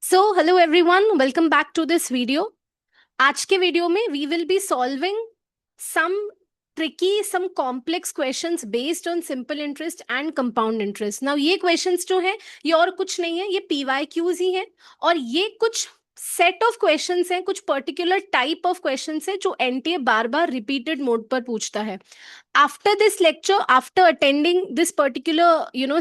So hello everyone, welcome back to this video. आज के video में we will be solving some tricky some complex questions based on simple interest and compound interest. Now ये questions जो है ये और कुछ नहीं है, ये पीवाई क्यूज ही है। और ये कुछ सेट ऑफ क्वेश्चंस हैं, कुछ पर्टिकुलर टाइप ऑफ क्वेश्चंस हैं जो एनटीए बार बार रिपीटेड मोड पर पूछता है। After this lecture, after attending this particular,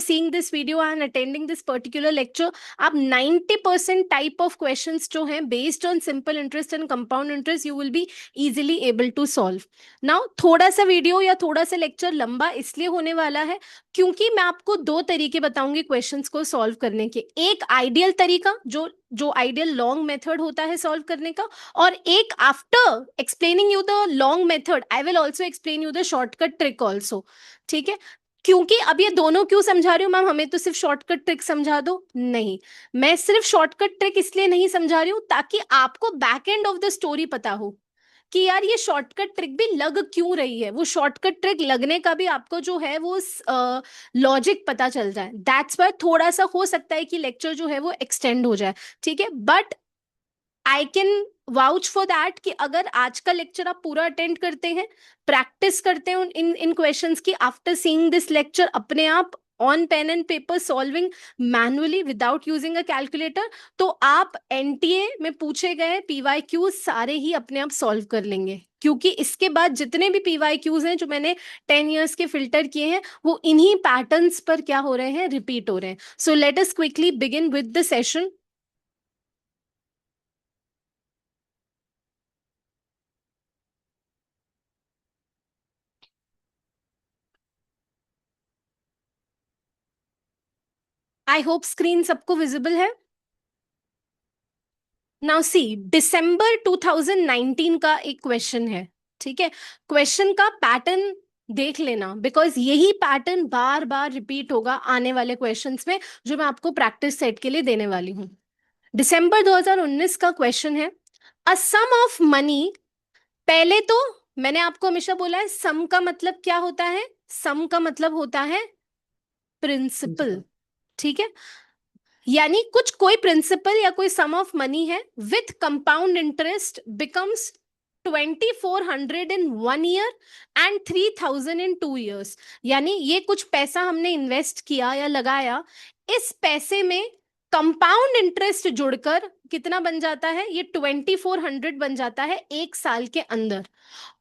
seeing this video and attending this particular lecture, आप 90% टाइप ऑफ क्वेश्चंस जो हैं based on simple interest and compound interest you will be easily able to solve. Now थोड़ा सा video या थोड़ा सा lecture लंबा इसलिए होने वाला है क्योंकि मैं आपको दो तरीके बताऊंगी क्वेश्चंस को सॉल्व करने के। एक आइडियल तरीका जो जो आइडियल लॉन्ग मेथड होता है सॉल्व करने का, और एक after explaining you the long method I will also explain you the shortcut trick also. ठीक है? क्योंकि अब ये दोनों क्यों समझा रही हूँ मैम, हमें तो सिर्फ शॉर्टकट ट्रिक समझा दो, नहीं। मैं सिर्फ शॉर्टकट ट्रिक इसलिए नहीं समझा रही हूँ ताकि आपको back end of the story पता हो कि यार ये शॉर्टकट ट्रिक भी लग क्यों रही है। वो शॉर्टकट ट्रिक लगने का भी आपको जो है वो लॉजिक पता चल जाए। दैट्स वाई थोड़ा सा हो सकता है कि लेक्चर जो है वो एक्सटेंड हो जाए। ठीक है? But I can vouch for that कि अगर आज का लेक्चर आप पूरा अटेंड करते हैं, प्रैक्टिस करते हैं इन इन क्वेश्चंस की, आफ्टर सीइंग दिस लेक्चर अपने आप on pen and paper solving manually without using a calculator, तो आप एनटीए में पूछे गए पीवाई क्यूज सारे ही अपने आप सॉल्व कर लेंगे। क्योंकि इसके बाद जितने भी पीवाई क्यूज हैं जो मैंने 10 years के फिल्टर किए हैं वो इन्हीं पैटर्न्स पर क्या हो रहे हैं, रिपीट हो रहे हैं। So let us quickly begin with the session. I hope screen सबको विजिबल है। नाउ सी, दिसंबर 2019 का एक क्वेश्चन है। ठीक है? क्वेश्चन का पैटर्न देख लेना, बिकॉज यही पैटर्न बार बार रिपीट होगा आने वाले क्वेश्चंस में जो मैं आपको प्रैक्टिस सेट के लिए देने वाली हूँ। दिसंबर 2019 का क्वेश्चन है, अ सम ऑफ मनी। पहले तो मैंने आपको हमेशा बोला है सम का मतलब क्या होता है, सम का मतलब होता है प्रिंसिपल। प्रिंसिपल। ठीक है? यानी कुछ कोई प्रिंसिपल या कोई सम ऑफ मनी है with compound interest becomes 2400 in 1 year and 3000 in 2 years। यानी ये कुछ पैसा हमने इन्वेस्ट किया या लगाया, इस पैसे में कंपाउंड इंटरेस्ट जुड़कर कितना बन जाता है, ये 2400 बन जाता है 1 साल के अंदर।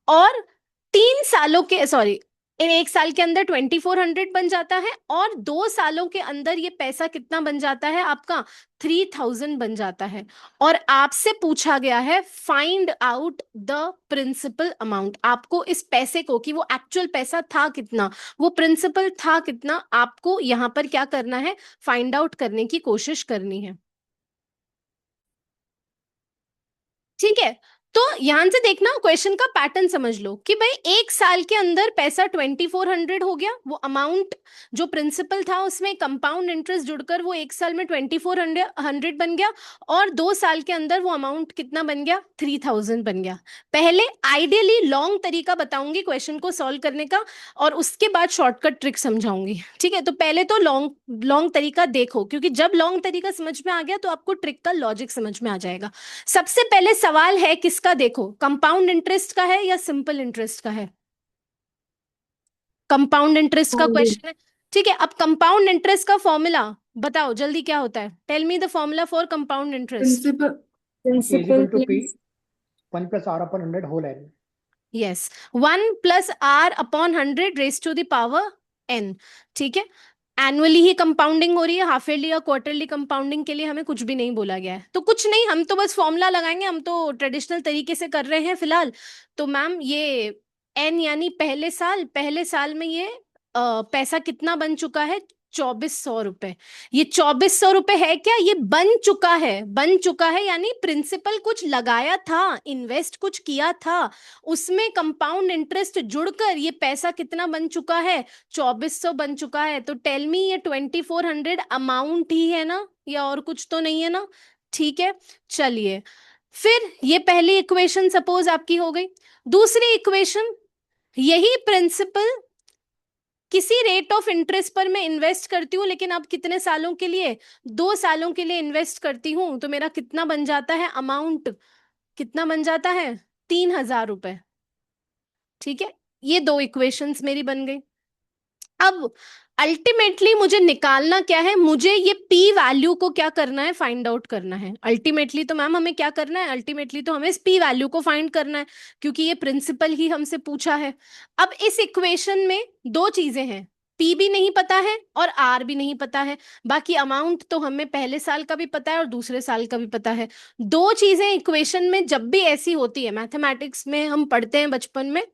और 3 सालों के, सॉरी, इन 1 साल के अंदर 2400 बन जाता है, और 2 सालों के अंदर ये पैसा कितना बन जाता है आपका, 3000 बन जाता है। और आपसे पूछा गया है find out the principal amount. आपको इस पैसे को, कि वो एक्चुअल पैसा था कितना, वो प्रिंसिपल था कितना, आपको यहां पर क्या करना है, फाइंड आउट करने की कोशिश करनी है। ठीक है? तो यहां से देखना, क्वेश्चन का पैटर्न समझ लो कि भाई 1 साल के अंदर पैसा 2400 हो गया, वो अमाउंट जो प्रिंसिपल था उसमें कंपाउंड इंटरेस्ट जुड़कर वो 1 साल में 2400 बन गया, और 2 साल के अंदर वो अमाउंट कितना बन गया, 3000 बन गया। पहले आइडियली लॉन्ग तरीका बताऊंगी क्वेश्चन को सॉल्व करने का, और उसके बाद शॉर्टकट ट्रिक समझाऊंगी। ठीक है? तो पहले तो लॉन्ग लॉन्ग तरीका देखो, क्योंकि जब लॉन्ग तरीका समझ में आ गया तो आपको ट्रिक का लॉजिक समझ में आ जाएगा। सबसे पहले सवाल है किसका, देखो, कंपाउंड इंटरेस्ट का है या सिंपल इंटरेस्ट का है? कंपाउंड इंटरेस्ट का कंपाउंडेड। क्वेश्चन है। ठीक है? अब कंपाउंड इंटरेस्ट का फॉर्मूला बताओ जल्दी, क्या होता है? Tell me the formula for compound interest. Principal A is principal equal to P, plus 1 plus R upon 100 whole n. Yes, 1 + R/100 raise to the power n। ठीक है? एनुअली ही compounding हो रही है, हाफ ईयरली या quarterly compounding के लिए हमें कुछ भी नहीं बोला गया है, तो कुछ नहीं, हम तो बस फॉर्मूला लगाएंगे, हम तो ट्रेडिशनल तरीके से कर रहे हैं फिलहाल। तो मैम ये एन यानी पहले साल में ये पैसा कितना बन चुका है, 2400 रुपए। ये 2400 रुपए है क्या, ये बन चुका है, बन चुका है यानी प्रिंसिपल कुछ लगाया था, इन्वेस्ट कुछ किया था, उसमें कंपाउंड इंटरेस्ट जुड़कर ये पैसा कितना बन चुका है, 2400 बन चुका है। तो टेल मी ये 2400 अमाउंट ही है ना, या और कुछ तो नहीं है ना? ठीक है, चलिए, फिर ये पहली इक्वेशन सपोज आपकी हो गई। दूसरी इक्वेशन, यही प्रिंसिपल किसी रेट ऑफ इंटरेस्ट पर मैं इन्वेस्ट करती हूँ, लेकिन अब कितने सालों के लिए, 2 सालों के लिए इन्वेस्ट करती हूँ, तो मेरा कितना बन जाता है अमाउंट, कितना बन जाता है, 3,000 रुपए। ठीक है, ये दो इक्वेशंस मेरी बन गई। अब अल्टीमेटली मुझे निकालना क्या है, मुझे ये पी वैल्यू को क्या करना है, फाइंड आउट करना है। अल्टीमेटली तो मैम हमें क्या करना है, अल्टीमेटली तो हमें इस पी वैल्यू को फाइंड करना है, क्योंकि ये प्रिंसिपल ही हमसे पूछा है। अब इस इक्वेशन में दो चीजें हैं, पी भी नहीं पता है और आर भी नहीं पता है। बाकी अमाउंट तो हमें पहले साल का भी पता है और दूसरे साल का भी पता है। दो चीजें इक्वेशन में जब भी ऐसी होती है, मैथमेटिक्स में हम पढ़ते हैं बचपन में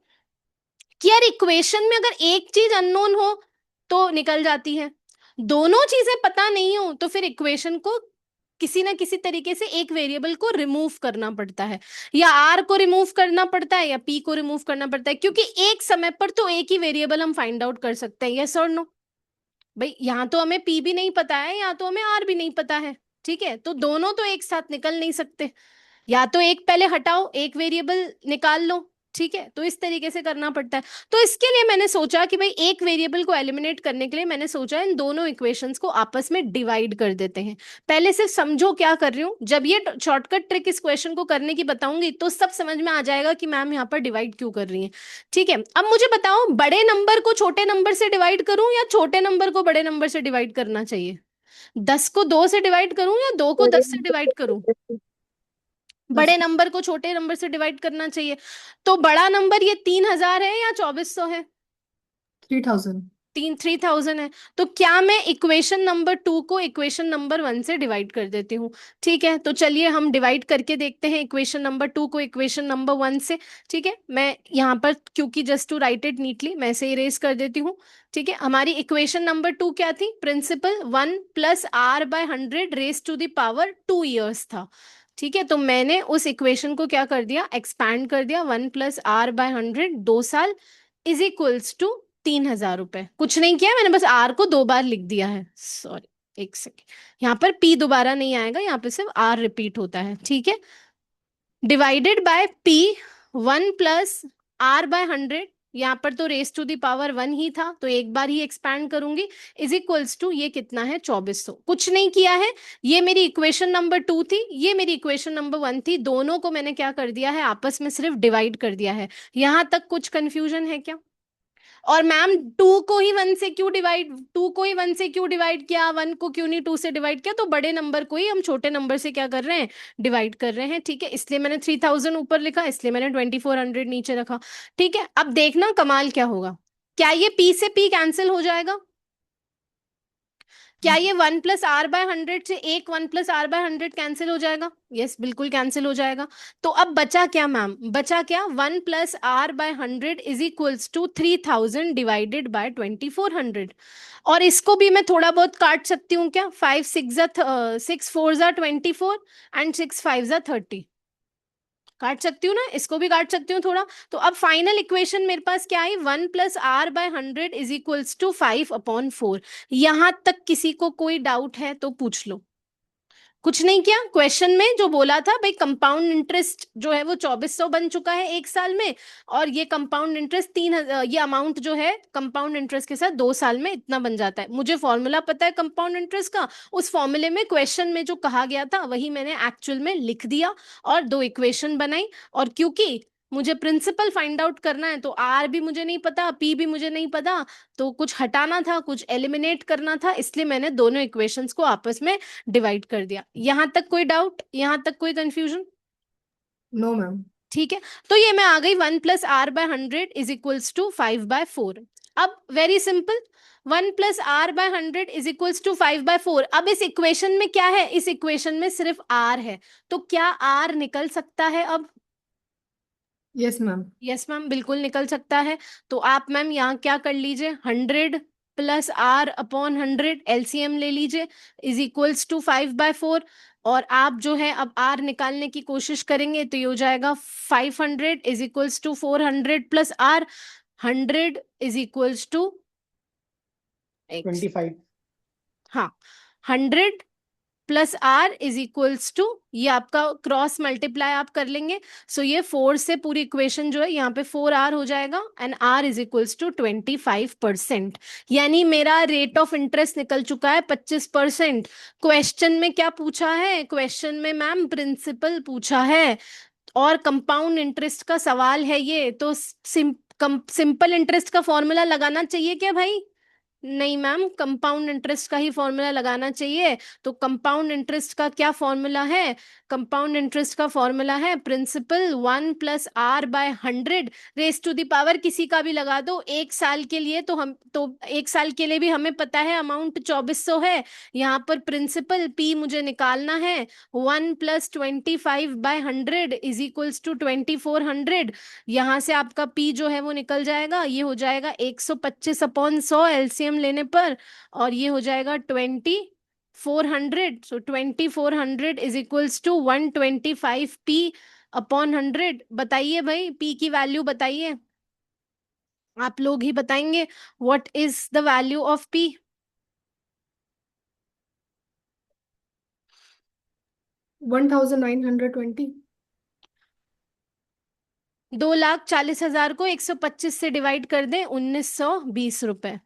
कि यार इक्वेशन में अगर एक चीज अननोन हो तो निकल जाती है, दोनों चीजें पता नहीं हो तो फिर इक्वेशन को किसी ना किसी तरीके से एक वेरिएबल को रिमूव करना पड़ता है, या आर को रिमूव करना पड़ता है या पी को रिमूव करना पड़ता है, क्योंकि एक समय पर तो एक ही वेरिएबल हम फाइंड आउट कर सकते हैं। यस और नो भाई, यहाँ तो हमें पी भी नहीं पता है, यहाँ तो हमें आर भी नहीं पता है। ठीक है, तो दोनों तो एक साथ निकल नहीं सकते, या तो एक पहले हटाओ, एक वेरिएबल निकाल लो। ठीक है, तो इस तरीके से करना पड़ता है। तो इसके लिए मैंने सोचा कि भाई एक वेरिएबल को एलिमिनेट करने के लिए मैंने सोचा इन दोनों इक्वेशंस को आपस में डिवाइड कर देते हैं। पहले सिर्फ समझो क्या कर रही हूँ, जब ये शॉर्टकट ट्रिक इस क्वेश्चन को करने की बताऊंगी तो सब समझ में आ जाएगा कि मैम यहाँ पर डिवाइड क्यों कर रही है। ठीक है, अब मुझे बताओ, बड़े नंबर को छोटे नंबर से डिवाइड करूं या छोटे नंबर को बड़े नंबर से डिवाइड करना चाहिए? 10 को 2 से डिवाइड करूं या 2 को 10 से डिवाइड करूं? बड़े नंबर को छोटे नंबर से डिवाइड करना चाहिए। तो बड़ा नंबर ये 3,000 है या 2,400 है? 3,000। 3,000 है। तो क्या मैं इक्वेशन नंबर 2 को इक्वेशन नंबर 1 से डिवाइड कर देती हूँ? ठीक है, तो चलिए हम डिवाइड करके देखते हैं इक्वेशन नंबर 2 को इक्वेशन नंबर 1 से। ठीक है, मैं यहाँ पर क्योंकि just to write it neatly मैं इसे इरेज कर देती हूँ। ठीक है, हमारी इक्वेशन नंबर 2 क्या थी, principal 1 + r/100 raise to the power 2 years था। ठीक है, तो मैंने उस इक्वेशन को क्या कर दिया, एक्सपैंड कर दिया, 1 + r/100 2 साल इज इक्वल्स टू 3,000 रुपए। कुछ नहीं किया मैंने, बस आर को 2 बार लिख दिया है, सॉरी एक सेकेंड, यहाँ पर पी दोबारा नहीं आएगा, यहाँ पे सिर्फ आर रिपीट होता है। ठीक है, डिवाइडेड बाय पी 1 + r/100, यहाँ पर तो रेस टू द पावर 1 ही था तो एक बार ही एक्सपैंड करूंगी, इज इक्वल्स टू ये कितना है, 2,400। कुछ नहीं किया है, ये मेरी इक्वेशन नंबर 2 थी, ये मेरी इक्वेशन नंबर 1 थी, दोनों को मैंने क्या कर दिया है, आपस में सिर्फ डिवाइड कर दिया है। यहां तक कुछ कंफ्यूजन है क्या? और मैम 2 को ही 1 से क्यों डिवाइड किया, 1 को क्यों नहीं 2 से डिवाइड किया? तो बड़े नंबर को ही हम छोटे नंबर से क्या कर रहे हैं, डिवाइड कर रहे हैं। ठीक है, इसलिए मैंने 3,000 ऊपर लिखा, इसलिए मैंने 2,400 नीचे रखा। ठीक है, अब देखना कमाल क्या होगा, क्या ये पी से पी कैंसिल हो जाएगा? क्या ये 1 + r/100 से एक 1 + r/100 कैंसिल हो जाएगा? यस, बिल्कुल कैंसिल हो जाएगा। तो अब बचा क्या मैम, बचा क्या, 1 + r/100 is equals to 3,000 divided by 2,400। और इसको भी मैं थोड़ा बहुत काट सकती हूँ क्या, 6 4 एंड 6 5 30, काट सकती हूँ ना, इसको भी काट सकती हूँ थोड़ा। तो अब फाइनल इक्वेशन मेरे पास क्या आई, 1 + r/100 इज इक्वल्स टू 5/4। यहां तक किसी को कोई डाउट है तो पूछ लो। कुछ नहीं किया, क्वेश्चन में जो बोला था भाई कंपाउंड इंटरेस्ट जो है वो 2,400 बन चुका है एक साल में, और ये कंपाउंड इंटरेस्ट ये अमाउंट जो है कंपाउंड इंटरेस्ट के साथ 2 साल में इतना बन जाता है। मुझे फॉर्मूला पता है कंपाउंड इंटरेस्ट का, उस फॉर्मूले में क्वेश्चन में जो कहा गया था वही मैंने एक्चुअल में लिख दिया और दो इक्वेशन बनाई। और क्योंकि मुझे प्रिंसिपल फाइंड आउट करना है तो आर भी मुझे नहीं पता, पी भी मुझे नहीं पता, तो कुछ हटाना था, कुछ एलिमिनेट करना था, इसलिए मैंने दोनों इक्वेशंस को आपस में डिवाइड कर दिया। यहां तक कोई डाउट, यहां तक कोई कंफ्यूजन? No ma'am. ठीक है, तो ये मैं आ गई 1 + r/100 इज इक्वल्स टू 5/4। अब very simple, 1 + r/100 is equals to 5/4। अब इस इक्वेशन में क्या है, इस इक्वेशन में सिर्फ r है, तो क्या r निकल सकता है अब? Yes ma'am. यस मैम, बिल्कुल निकल सकता है। तो आप मैम यहाँ क्या कर लीजिए, 100 + r/100 एलसीएम ले लीजिए, इज इक्वल्स टू 5/4। और आप जो है अब r निकालने की कोशिश करेंगे तो ये हो जाएगा 500 is equals to 400 + r, 100 is equals to 25। हाँ 100 plus R is equals to, ये आपका क्रॉस मल्टीप्लाई आप कर लेंगे, सो ये 4 से पूरी इक्वेशन जो है यहाँ पे 4r हो जाएगा and r is equals to 25%। यानी मेरा रेट ऑफ इंटरेस्ट निकल चुका है 25%। क्वेश्चन में क्या पूछा है? क्वेश्चन में मैम प्रिंसिपल पूछा है और कंपाउंड इंटरेस्ट का सवाल है ये, तो सिंपल इंटरेस्ट का फॉर्मूला लगाना चाहिए क्या भाई? नहीं मैम, कंपाउंड इंटरेस्ट का ही फॉर्मूला लगाना चाहिए। तो कंपाउंड इंटरेस्ट का क्या फॉर्मूला है? कंपाउंड इंटरेस्ट का फॉर्मूला है principal 1+r/100 raise to the power, किसी का भी लगा दो। एक साल के लिए तो एक साल के लिए भी हमें पता है अमाउंट 2400 है। यहाँ पर प्रिंसिपल p मुझे निकालना है, 1+25/100 इज इक्वल्स टू 2400। यहाँ से आपका p जो है वो निकल जाएगा, ये हो जाएगा 125/100 एलसीएम लेने पर, और ये हो जाएगा 2400। सो 2400 इज इक्वल्स टू 125p/100। बताइए भाई, p की वैल्यू बताइए, आप लोग ही बताएंगे। What is the value of p? 1920। 2,40,000 को 125 से डिवाइड कर दें, 1920 रुपए।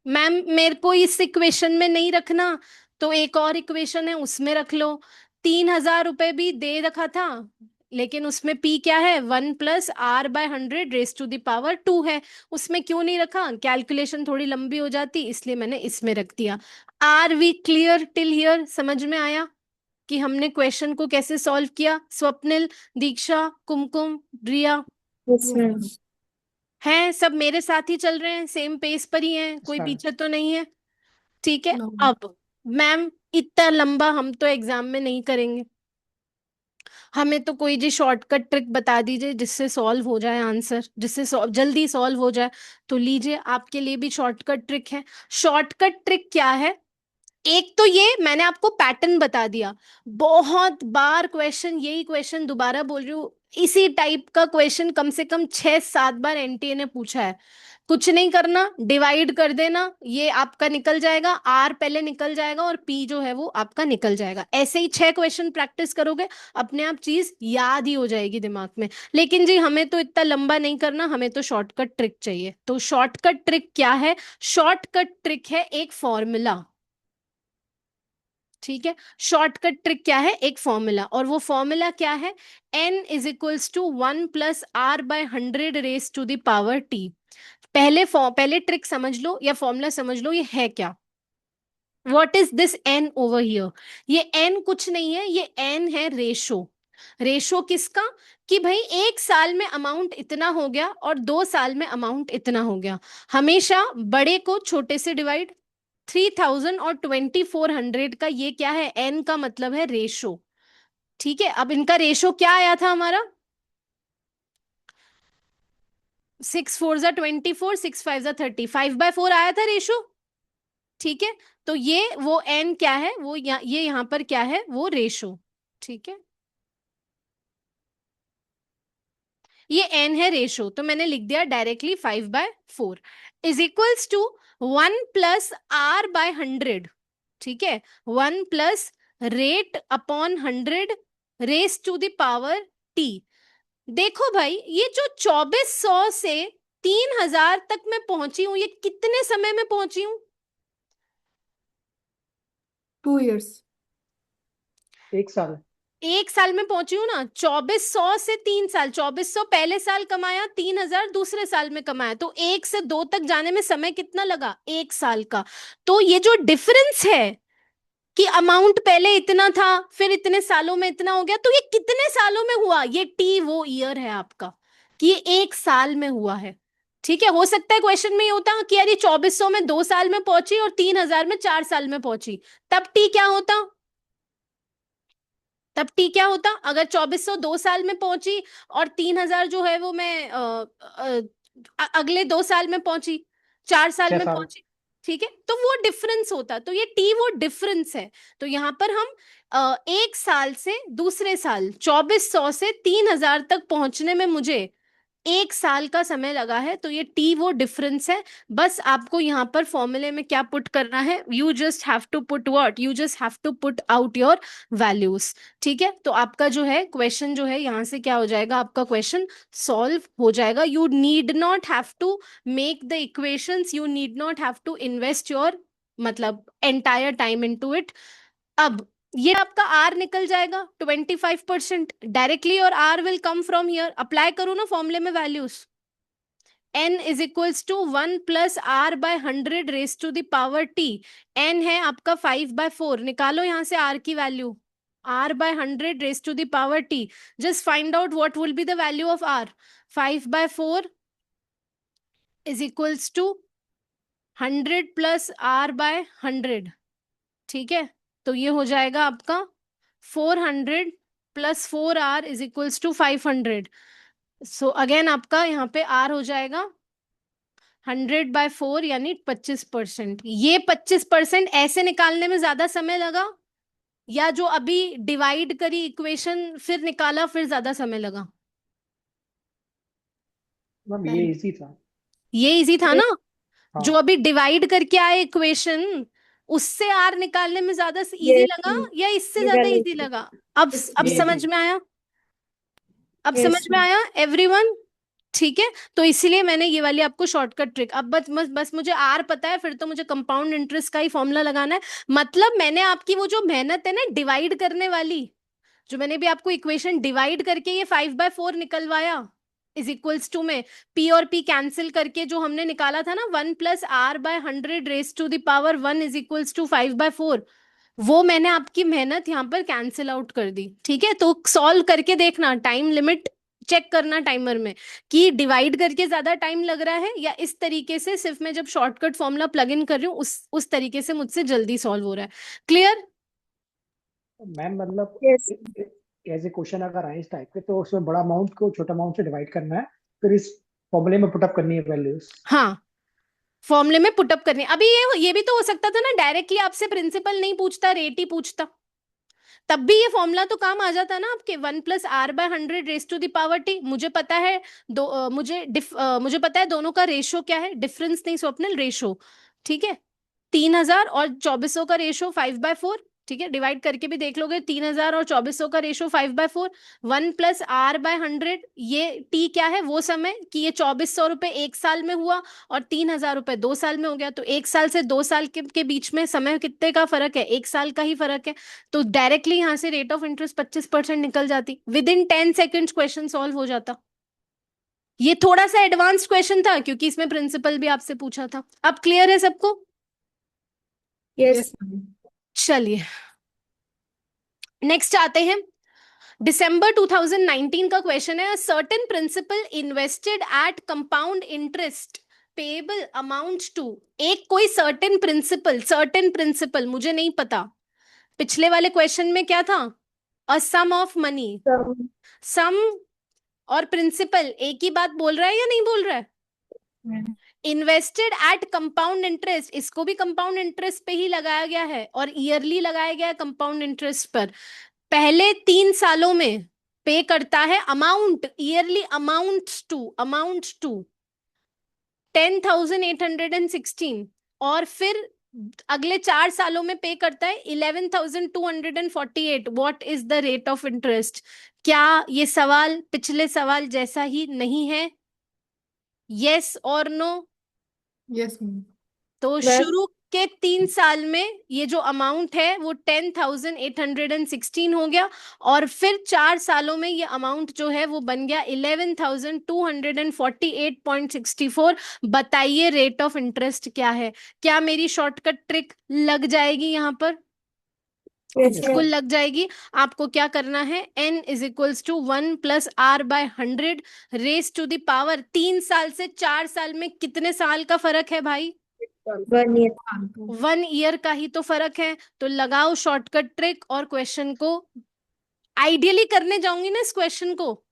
मैम मेरे को इस इक्वेशन में नहीं रखना, तो एक और इक्वेशन है उसमें रख लो। 3,000 रुपए भी दे रखा था, लेकिन उसमें p क्या है? 1+r/100 raise to the power 2 है। उसमें क्यों नहीं रखा? कैलकुलेशन थोड़ी लंबी हो जाती, इसलिए मैंने इसमें रख दिया। Are we clear till here? समझ में आया कि हमने क्वेश्चन को कैसे सॉल्व किया? स्वप्निल, दीक्षा, कुमकुम, रिया, यस मैम। हैं सब मेरे साथ ही चल रहे हैं, सेम पेस पर ही हैं, कोई ma'am. पीछे तो नहीं है? ठीक है। नो अब मैम इतना लंबा हम तो एग्जाम में नहीं करेंगे, हमें तो कोई जी शॉर्टकट ट्रिक बता दीजिए जिससे सॉल्व हो जाए आंसर, जिससे जल्दी सॉल्व हो जाए। तो लीजिए, आपके लिए भी शॉर्टकट ट्रिक है। शॉर्टकट ट्रिक क्या है? एक तो ये मैंने आपको पैटर्न बता दिया, बहुत बार क्वेश्चन, यही क्वेश्चन दोबारा बोल रही हूँ, इसी टाइप का क्वेश्चन कम से कम 6-7 बार एनटीए ने पूछा है। कुछ नहीं करना, डिवाइड कर देना, ये आपका निकल जाएगा, आर पहले निकल जाएगा और पी जो है वो आपका निकल जाएगा। ऐसे ही 6 क्वेश्चन प्रैक्टिस करोगे, अपने आप चीज याद ही हो जाएगी दिमाग में। लेकिन जी हमें तो इतना लंबा नहीं करना, हमें तो शॉर्टकट ट्रिक चाहिए। तो शॉर्टकट ट्रिक क्या है? शॉर्टकट ट्रिक है एक फॉर्मूला। ठीक है, शॉर्टकट ट्रिक क्या है? एक फॉर्मूला, और वो फॉर्मूला क्या है? n is equals to 1+r/100 raise to the power t। पहले ट्रिक समझ लो या फॉर्मूला समझ लो, ये है क्या? What is this n over here? ये n कुछ नहीं है, ये n है रेशो। रेशो किसका? कि भाई एक साल में अमाउंट इतना हो गया और 2 साल में अमाउंट इतना हो गया। हमेशा बड़े को छोटे से डिवाइड, 3,000 और 2,400 का ये क्या है? n का मतलब है रेशो। ठीक है, अब इनका रेशो क्या आया था हमारा? 6 4 जा 24, 6 5 जा 30, 5/4 आया था रेशो। ठीक है, तो ये वो n क्या है? वो ये यहां पर क्या है? वो रेशो। ठीक है, ये n है रेशो, तो मैंने लिख दिया directly 5/4 is equals to 1+r/100। ठीक है, 1+rate/100 raise to the power t। देखो भाई, ये जो 2400 से 3,000 तक मैं पहुंची हूं, ये कितने समय में पहुंची हूं? 2 years। एक साल। एक साल में पहुंची हूं ना। 2400 से 3 साल, 2400 पहले साल कमाया, 3,000 दूसरे साल में कमाया, तो 1 से 2 तक जाने में समय कितना लगा? 1 साल का। तो ये जो डिफरेंस है कि अमाउंट पहले इतना था फिर इतने सालों में इतना हो गया, तो ये कितने सालों में हुआ? ये टी वो ईयर है आपका, कि ये 1 साल में हुआ है। ठीक है, हो सकता है क्वेश्चन में ये होता कि यार ये 2400 में 2 साल में पहुंची और 3,000 में 4 साल में पहुंची, तब टी क्या होता? तब टी क्या होता? अगर 2400 2 साल में पहुंची और 3,000 जो है वो मैं अगले 2 साल में पहुंची, 4 साल 6 में साल। पहुंची। ठीक है, तो वो डिफरेंस होता, तो ये टी वो डिफरेंस है। तो यहाँ पर हम एक साल से दूसरे साल 2400 से 3,000 तक पहुंचने में मुझे 1 साल का समय लगा है, तो ये टी वो डिफरेंस है। बस आपको यहाँ पर फॉर्मूले में क्या पुट करना है, you just have to put what, you just have to put out your values. ठीक है, तो आपका जो है क्वेश्चन जो है यहाँ से क्या हो जाएगा, आपका क्वेश्चन सॉल्व हो जाएगा। You need not have to make the equations, you need not have to invest your मतलब एंटायर टाइम इनटू इट। अब ये आपका आर निकल जाएगा 25% डायरेक्टली, और R will come from here. Apply करो ना फॉर्मूले में values, n is equals to 1+r/100 raise to the power t। n है आपका 5/4, निकालो यहां से r की value, r/100 raise to the power t। Just find out what will be the value of r। 5/4 is equals to 100 plus r/100। ठीक है, तो ये हो जाएगा आपका 400 plus 4r is equals to 500। So again आपका यहाँ पे r हो जाएगा 100/4 यानी 25%। ये 25% ऐसे निकालने में ज्यादा समय लगा, या जो अभी डिवाइड करी इक्वेशन फिर निकाला फिर ज्यादा समय लगा? मैम ये इजी था। ये इजी था ना? हाँ जो अभी डिवाइड करके आए इक्वेशन, उससे आर निकालने में ज्यादा इजी Yes, लगा ma'am. या इससे ये ज्यादा वाला इजी easy। लगा? अब Yes, अब ये ma'am. समझ इजी। में आया? अब Yes, समझ में ma'am. आया एवरीवन? ठीक है, तो इसीलिए मैंने ये वाली आपको शॉर्टकट ट्रिक, अब बस मुझे आर पता है, फिर तो मुझे कंपाउंड इंटरेस्ट का ही फॉर्मूला लगाना है। मतलब मैंने आपकी वो जो मेहनत है ना डिवाइड करने वाली, जो मैंने भी आपको इक्वेशन डिवाइड करके ये 5/4 निकलवाया इज इक्वल्स टू में पी और पी कैंसिल करके जो हमने निकाला था ना 1+r/100 raise to the power 1 is equals to 5/4, वो मैंने आपकी मेहनत यहाँ पर कैंसिल आउट कर दी। ठीक है, तो सॉल्व करके देखना, टाइम लिमिट चेक करना टाइमर में कि डिवाइड करके ज्यादा टाइम लग रहा है या इस तरीके से सिर्फ मैं जब शॉर्टकट फॉर्मूला प्लग इन कर रही हूँ उस तरीके से मुझसे जल्दी सॉल्व हो रहा है। क्लियर? मैम मतलब Yes. एज ए क्वेश्चन अगर आए इस टाइप के, तो उसमें बड़ा अमाउंट को छोटा अमाउंट से डिवाइड करना है, फिर इस फॉर्मूले में पुटअप करनी है वैल्यूज। हाँ, फॉर्मूले में पुटअप करनी। अभी ये भी तो हो सकता था ना डायरेक्टली आपसे प्रिंसिपल नहीं पूछता, रेट ही पूछता, तब भी ये फॉर्मूला तो काम आ जाता ना आपके 1+r/100 raise to the power T. मुझे पता है मुझे पता है दोनों का रेशो क्या है, डिफरेंस नहीं स्वप्निल, रेशो। ठीक है, 3000 और 2400 का रेशो 5/4। ठीक है, डिवाइड करके भी देख लोगे, 3000 और 2400 का रेशो 5/4। 1+r/100, ये टी क्या है, वो समय कि ये 2400 रुपए 1 साल में हुआ और 3000 रुपए 2 साल में हो गया, तो 1 साल से 2 साल के बीच में समय कितने का फर्क है, 1 साल का ही फर्क है। तो डायरेक्टली यहां से रेट ऑफ इंटरेस्ट 25% निकल जाती, with in 10 seconds question solve हो जाता। ये थोड़ा सा एडवांस्ड क्वेश्चन था क्योंकि इसमें प्रिंसिपल भी आपसे पूछा था। अब क्लियर है सबको? Yes. Yes, ma'am. चलिए नेक्स्ट आते हैं। दिसंबर 2019 का क्वेश्चन है, certain principal invested at compound interest payable amount to. एक कोई सर्टेन प्रिंसिपल मुझे नहीं पता, पिछले वाले क्वेश्चन में क्या था, अ सम ऑफ मनी, So, सम और प्रिंसिपल एक ही बात बोल रहा है या नहीं बोल रहा है? ma'am. Invested at compound interest, इसको भी कंपाउंड इंटरेस्ट पे ही लगाया गया है और ईयरली लगाया गया है कंपाउंड इंटरेस्ट पर। पहले 3 सालों में पे करता है अमाउंट, ईयरली अमाउंट टू 10,816, और फिर अगले 4 सालों में पे करता है 11,248। What is the rate of interest? क्या ये सवाल पिछले सवाल जैसा ही नहीं है? यस और नो? Yes, ma'am. तो Well, शुरू के 3 साल में ये जो अमाउंट है वो 10,816 हो गया, और फिर 4 सालों में ये अमाउंट जो है वो बन गया 11,248.64। बताइए रेट ऑफ इंटरेस्ट क्या है? क्या मेरी शॉर्टकट ट्रिक लग जाएगी यहाँ पर? yes, बिल्कुल ma'am. लग जाएगी। आपको क्या करना है, n is equals to 1+r/100 raise to the power, 3 साल से 4 साल में कितने साल का फर्क है भाई? 1 year. 1 ईयर का ही तो फर्क है। तो लगाओ शॉर्टकट ट्रिक और क्वेश्चन को, आइडियली करने जाऊंगी ना इस क्वेश्चन को,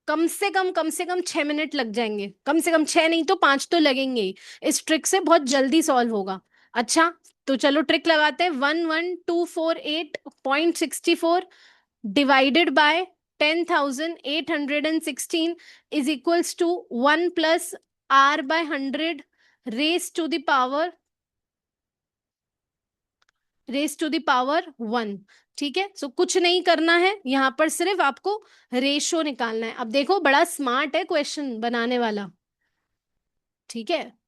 कम से कम 6 मिनट लग जाएंगे, कम से कम 6 नहीं तो 5 तो लगेंगे ही। इस ट्रिक से बहुत जल्दी सॉल्व होगा। अच्छा, तो चलो ट्रिक लगाते हैं। 11248.64 divided by 10,816 is equals to 1 plus r by 100 raised to the power 1। ठीक है, सो कुछ नहीं करना है यहां पर, सिर्फ आपको रेशो निकालना है। अब देखो बड़ा स्मार्ट है क्वेश्चन बनाने वाला। ठीक है,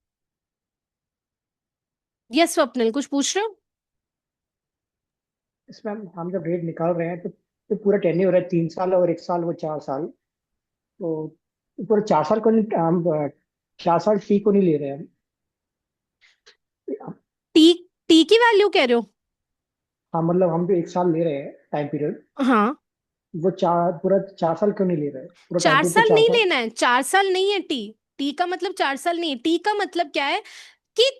यस स्वप्निल कुछ पूछ रहे हो? इसमें हम जब रेट निकाल रहे हैं तो पूरा टेन्योर है 3 साल और 1 साल, वो 4 साल। तो पूरा 4 साल को नहीं, हम 4 साल टी को नहीं ले रहे हैं हम। टी टी की वैल्यू कह रहे हो? हाँ, मतलब हम जो 1 साल ले रहे हैं टाइम पीरियड, हाँ, वो पूरा 4 साल क्यों नहीं ले रहे? पूरा टाइम चार पीरियड तो साल चार नहीं साल लेना है, 4 साल नहीं है टी। टी का मतलब 4 साल नहीं है। टी का मतलब क्या है कि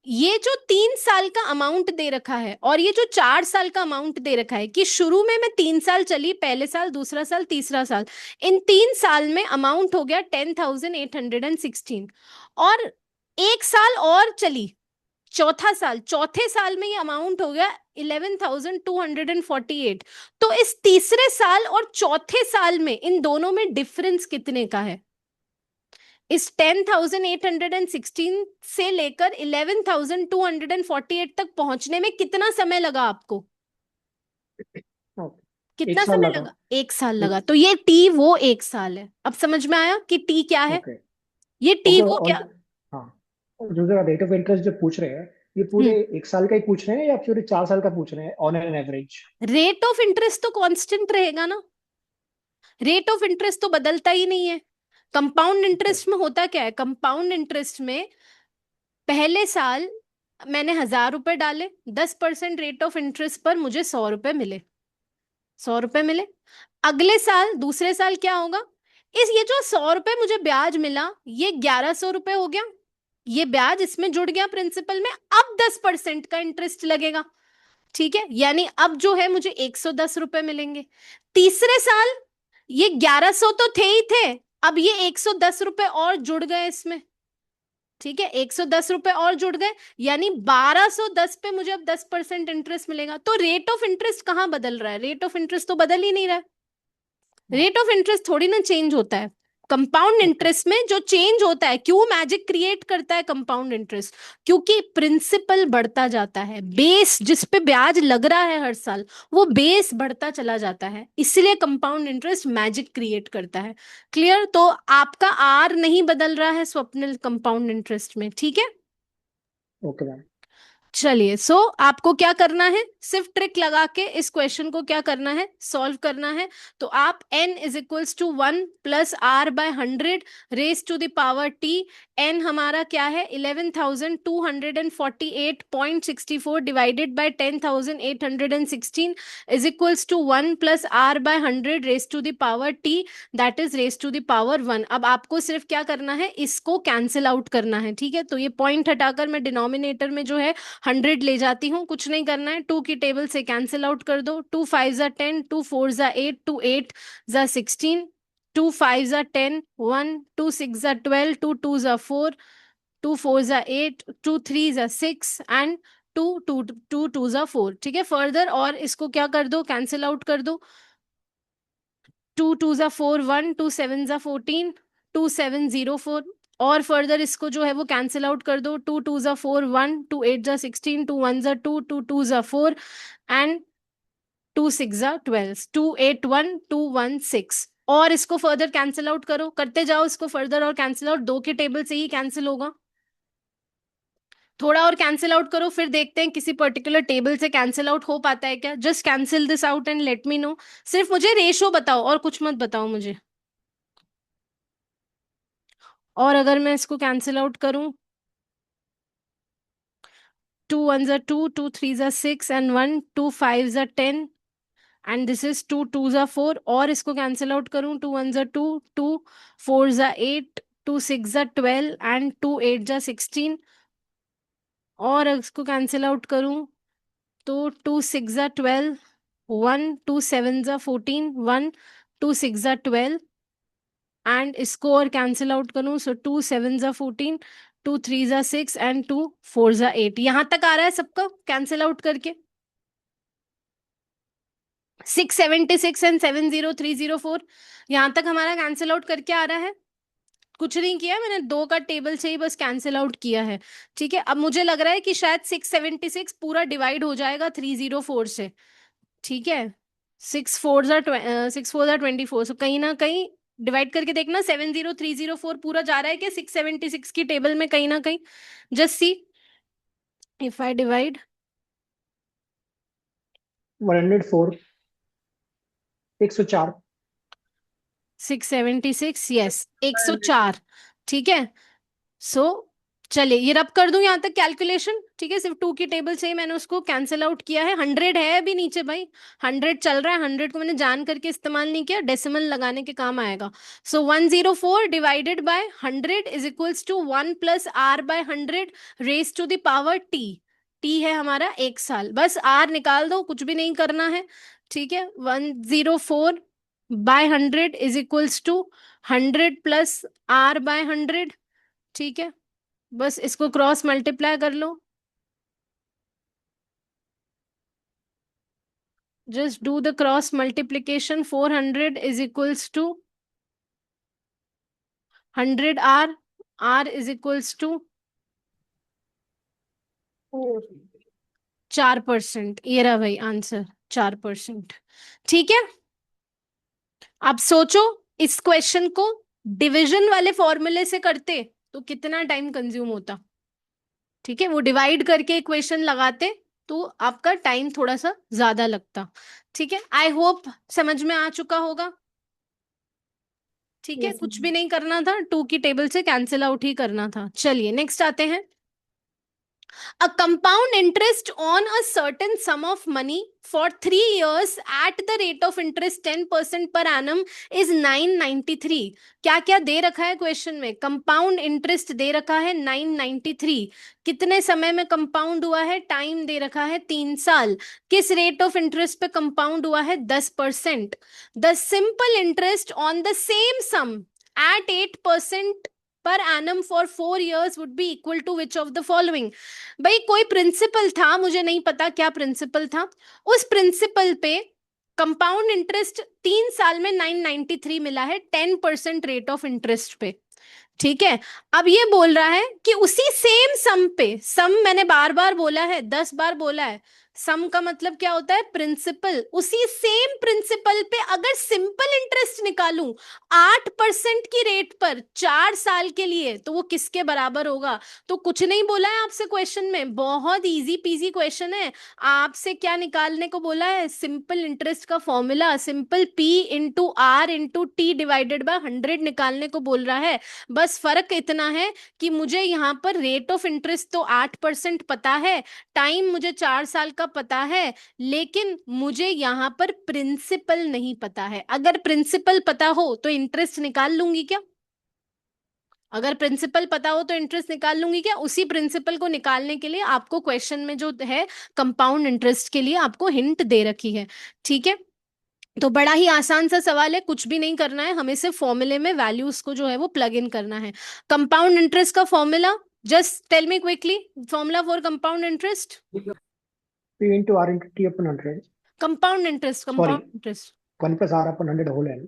ये जो 3 साल का अमाउंट दे रखा है और ये जो 4 साल का अमाउंट दे रखा है कि शुरू में मैं 3 साल चली, पहले साल, दूसरा साल, तीसरा साल, इन 3 साल में अमाउंट हो गया 10,816, और 1 साल और चली, चौथा साल, चौथे साल में ये अमाउंट हो गया 11,248। तो इस तीसरे साल और चौथे साल में इन दोनों में डिफरेंस कितने का है? इस 10,816 से लेकर 11,248 तक पहुंचने में कितना समय लगा आपको? ओके, कितना 1 साल समय लगा। लगा? 1 साल लगा। तो ये टी वो 1 साल है। अब समझ में आया कि टी क्या है? ओके ये टी ओके। वो और क्या? हाँ, और जो रेट ऑफ इंटरेस्ट जो पूछ रहे हैं, ये पूरे हम्म 1 साल का ही पूछ रहे हैं या पूरे 4 साल का पूछ रहे हैं on an average? Rate of interest तो कांस्टेंट रहेगा ना। रेट ऑफ इंटरेस्ट तो बदलता ही नहीं है। कंपाउंड ओके इंटरेस्ट में होता क्या है? कंपाउंड इंटरेस्ट में पहले साल मैंने 1,000 रुपए डाले, 10% रेट ऑफ इंटरेस्ट पर मुझे 100 रुपए मिले, 100 रुपए मिले। अगले साल, दूसरे साल क्या होगा? ये जो 100 रुपए मुझे ब्याज मिला, ये 1,100 रुपए हो गया। ये ब्याज इसमें जुड़ गया प्रिंसिपल में। अब 10% का इंटरेस्ट लगेगा। ठीक है, यानी अब जो है मुझे 110 रुपए मिलेंगे। तीसरे साल ये 1,100 तो थे ही थे, अब ये 110 रुपए और जुड़ गए इसमें। ठीक है, 110 रुपए और जुड़ गए, यानी 1,210 पे मुझे अब 10% इंटरेस्ट मिलेगा। तो रेट ऑफ इंटरेस्ट कहाँ बदल रहा है? रेट ऑफ इंटरेस्ट तो बदल ही नहीं रहा है। रेट ऑफ इंटरेस्ट थोड़ी ना चेंज होता है। कंपाउंड ओके इंटरेस्ट में जो चेंज होता है, क्यों मैजिक क्रिएट करता है कंपाउंड इंटरेस्ट? क्योंकि प्रिंसिपल बढ़ता जाता है, बेस जिस पे ब्याज लग रहा है हर साल, वो बेस बढ़ता चला जाता है, इसलिए कंपाउंड इंटरेस्ट मैजिक क्रिएट करता है। क्लियर? तो आपका आर नहीं बदल रहा है स्वप्निल कंपाउंड इंटरेस्ट में। ठीक है, ओके मैम। चलिए, आपको क्या करना है, सिर्फ ट्रिक लगा के इस क्वेश्चन को क्या करना है, सॉल्व करना है। तो आप n is equals to 1 plus r by 100 raise to the power t। n हमारा क्या है? 11,248.64 divided by 10,816 is equals to 1 plus r by 100 raise to the power t, that is raise to the power 1। अब आपको सिर्फ क्या करना है, इसको कैंसिल आउट करना है। ठीक है, तो ये पॉइंट हटाकर मैं डिनोमिनेटर में जो है 100 ले जाती हूँ, कुछ नहीं करना है। 2 की टेबल से कैंसिल आउट कर दो। 2 5 जा 10, 2 4 जा 8, 2 8 जा 16, 2 5 जा 10, 1 2 6 जा 12, 2 2 जा 4, 2 4 जा 8, 2 3 जा 6 एंड 2 2 2 2 जा 4। ठीक है, फर्दर और इसको क्या कर दो, कैंसिल आउट कर दो। 2 2 जा 4 1, 2 7 जा 14, 2 7 0 4। और फर्दर इसको जो है वो कैंसिल आउट कर दो। 2 2 जा 4 1, 2 8 जा 16, 2 1 जा 2, 2 2 जा 4 एंड 2 6 जा 12, 2 8 1, 2 1 6। और इसको फर्दर कैंसिल आउट करो, करते जाओ इसको फर्दर और कैंसिल आउट, 2 के टेबल से ही कैंसिल होगा। थोड़ा और कैंसिल आउट करो, फिर देखते हैं किसी पर्टिकुलर टेबल से कैंसिल आउट हो पाता है क्या। Just cancel this out and let me know. सिर्फ मुझे रेशो बताओ और कुछ मत बताओ मुझे। और अगर मैं इसको कैंसिल आउट करूं, 2 1 जा 2, 2 3 जा 6 एंड 1 2 5 जा 10 एंड दिस इज 2 2 जा 4। और इसको कैंसिल आउट करूं, 2 1 जा 2, 2 4 जा 8, 2 6 जा 12 एंड 2 8 जा 16। और इसको कैंसिल आउट करूं तो 2 6 जा 12, 1 2 7 जा 14, 1 2 6 जा 12 एंड इसको और कैंसिल आउट करूं, सो 2 7 जा 14, 2 3 जा 6 एंड 2 4 जा 8। यहां तक आ रहा है सबका कैंसिल आउट करके? 676 एंड 70304, यहां तक हमारा कैंसिल आउट करके आ रहा है। कुछ नहीं किया मैंने, 2 का टेबल से ही बस कैंसिल आउट किया है। ठीक है, अब मुझे लग रहा है कि शायद 676 पूरा डिवाइड हो जाएगा 304 से। ठीक है, 6 4 सो कहीं ना कहीं डिवाइड करके देखना, 70304 पूरा जा रहा है क्या 676 की टेबल में कहीं ना कहीं। Just see if I divide 104, 104। 676, yes 104। ठीक है, सो चलिए ये रब कर दूं यहां तक कैलकुलेशन। ठीक है, सिर्फ 2 की टेबल से ही मैंने उसको कैंसिल आउट किया है। 100 है अभी नीचे भाई, 100 चल रहा है। 100 को मैंने जान करके इस्तेमाल नहीं किया, डेसिमल लगाने के काम आएगा। So 104 divided by 100 is equals to 1 plus R by 100 raise to the power T. T है हमारा 1 साल, बस आर निकाल दो, कुछ भी नहीं करना है। ठीक है, 104 by 100 is equals to 100 plus R by 100। ठीक है, बस इसको क्रॉस मल्टीप्लाई कर लो। Just do the cross multiplication. 400 is equals to 100 R, R is equals to 4%। ये रहा भाई आंसर, 4%। ठीक है, अब सोचो इस क्वेश्चन को डिवीजन वाले फॉर्मूले से करते तो कितना टाइम कंज्यूम होता। ठीक है, वो डिवाइड करके इक्वेशन लगाते तो आपका टाइम थोड़ा सा ज्यादा लगता। ठीक है, आई होप समझ में आ चुका होगा। ठीक है, Yes, कुछ ma'am. भी नहीं करना था, 2 की टेबल से कैंसिल आउट ही करना था। चलिए नेक्स्ट आते हैं। A compound interest on a certain sum of money for 3 years at the rate of interest 10% per annum is 993। क्या क्या दे रखा है क्वेश्चन में? कंपाउंड इंटरेस्ट दे रखा है 993। कितने समय में कंपाउंड हुआ है? टाइम दे रखा है 3 साल। किस रेट ऑफ इंटरेस्ट पे कंपाउंड हुआ है? 10%। The simple interest on the same sum at 8% per annum for 4 years would be equal to which of the following। भाई कोई प्रिंसिपल था, मुझे नहीं पता क्या प्रिंसिपल था, उस प्रिंसिपल पे कंपाउंड इंटरेस्ट 3 साल में 993 मिला है 10% रेट ऑफ इंटरेस्ट पे। ठीक है, अब ये बोल रहा है कि उसी सेम सम पे, सम मैंने बार बार बोला है, 10 बार बोला है, सम का मतलब क्या होता है? प्रिंसिपल। उसी सेम प्रिंसिपल पे अगर सिंपल इंटरेस्ट निकालूं 8% की रेट पर 4 साल के लिए, तो वो किसके बराबर होगा? तो कुछ नहीं बोला है आपसे क्वेश्चन में, बहुत इजी पीजी क्वेश्चन है। आपसे क्या निकालने को बोला है? सिंपल इंटरेस्ट का formula, simple P into R into T divided by 100 निकालने को बोल रहा है। बस फर्क इतना है कि मुझे यहाँ पर रेट ऑफ इंटरेस्ट तो 8% पता है, टाइम मुझे 4 साल का पता है, लेकिन मुझे यहाँ पर प्रिंसिपल नहीं पता है। अगर प्रिंसिपल पता हो तो इंटरेस्ट निकाल लूंगी क्या? अगर प्रिंसिपल पता हो तो इंटरेस्ट निकाल लूंगी क्या? उसी प्रिंसिपल को निकालने के लिए आपको क्वेश्चन में जो है कंपाउंड इंटरेस्ट के लिए आपको हिंट दे रखी है। ठीक है, तो बड़ा ही आसान सा सवाल है, कुछ भी नहीं करना है, हमें सिर्फ फॉर्मूले में वैल्यूज को जो है वो प्लग इन करना है। कंपाउंड इंटरेस्ट का formula, just tell me quickly, formula for compound interest. P into R into T upon 100. Compound interest, Sorry, compound interest 1 plus R upon 100 whole N.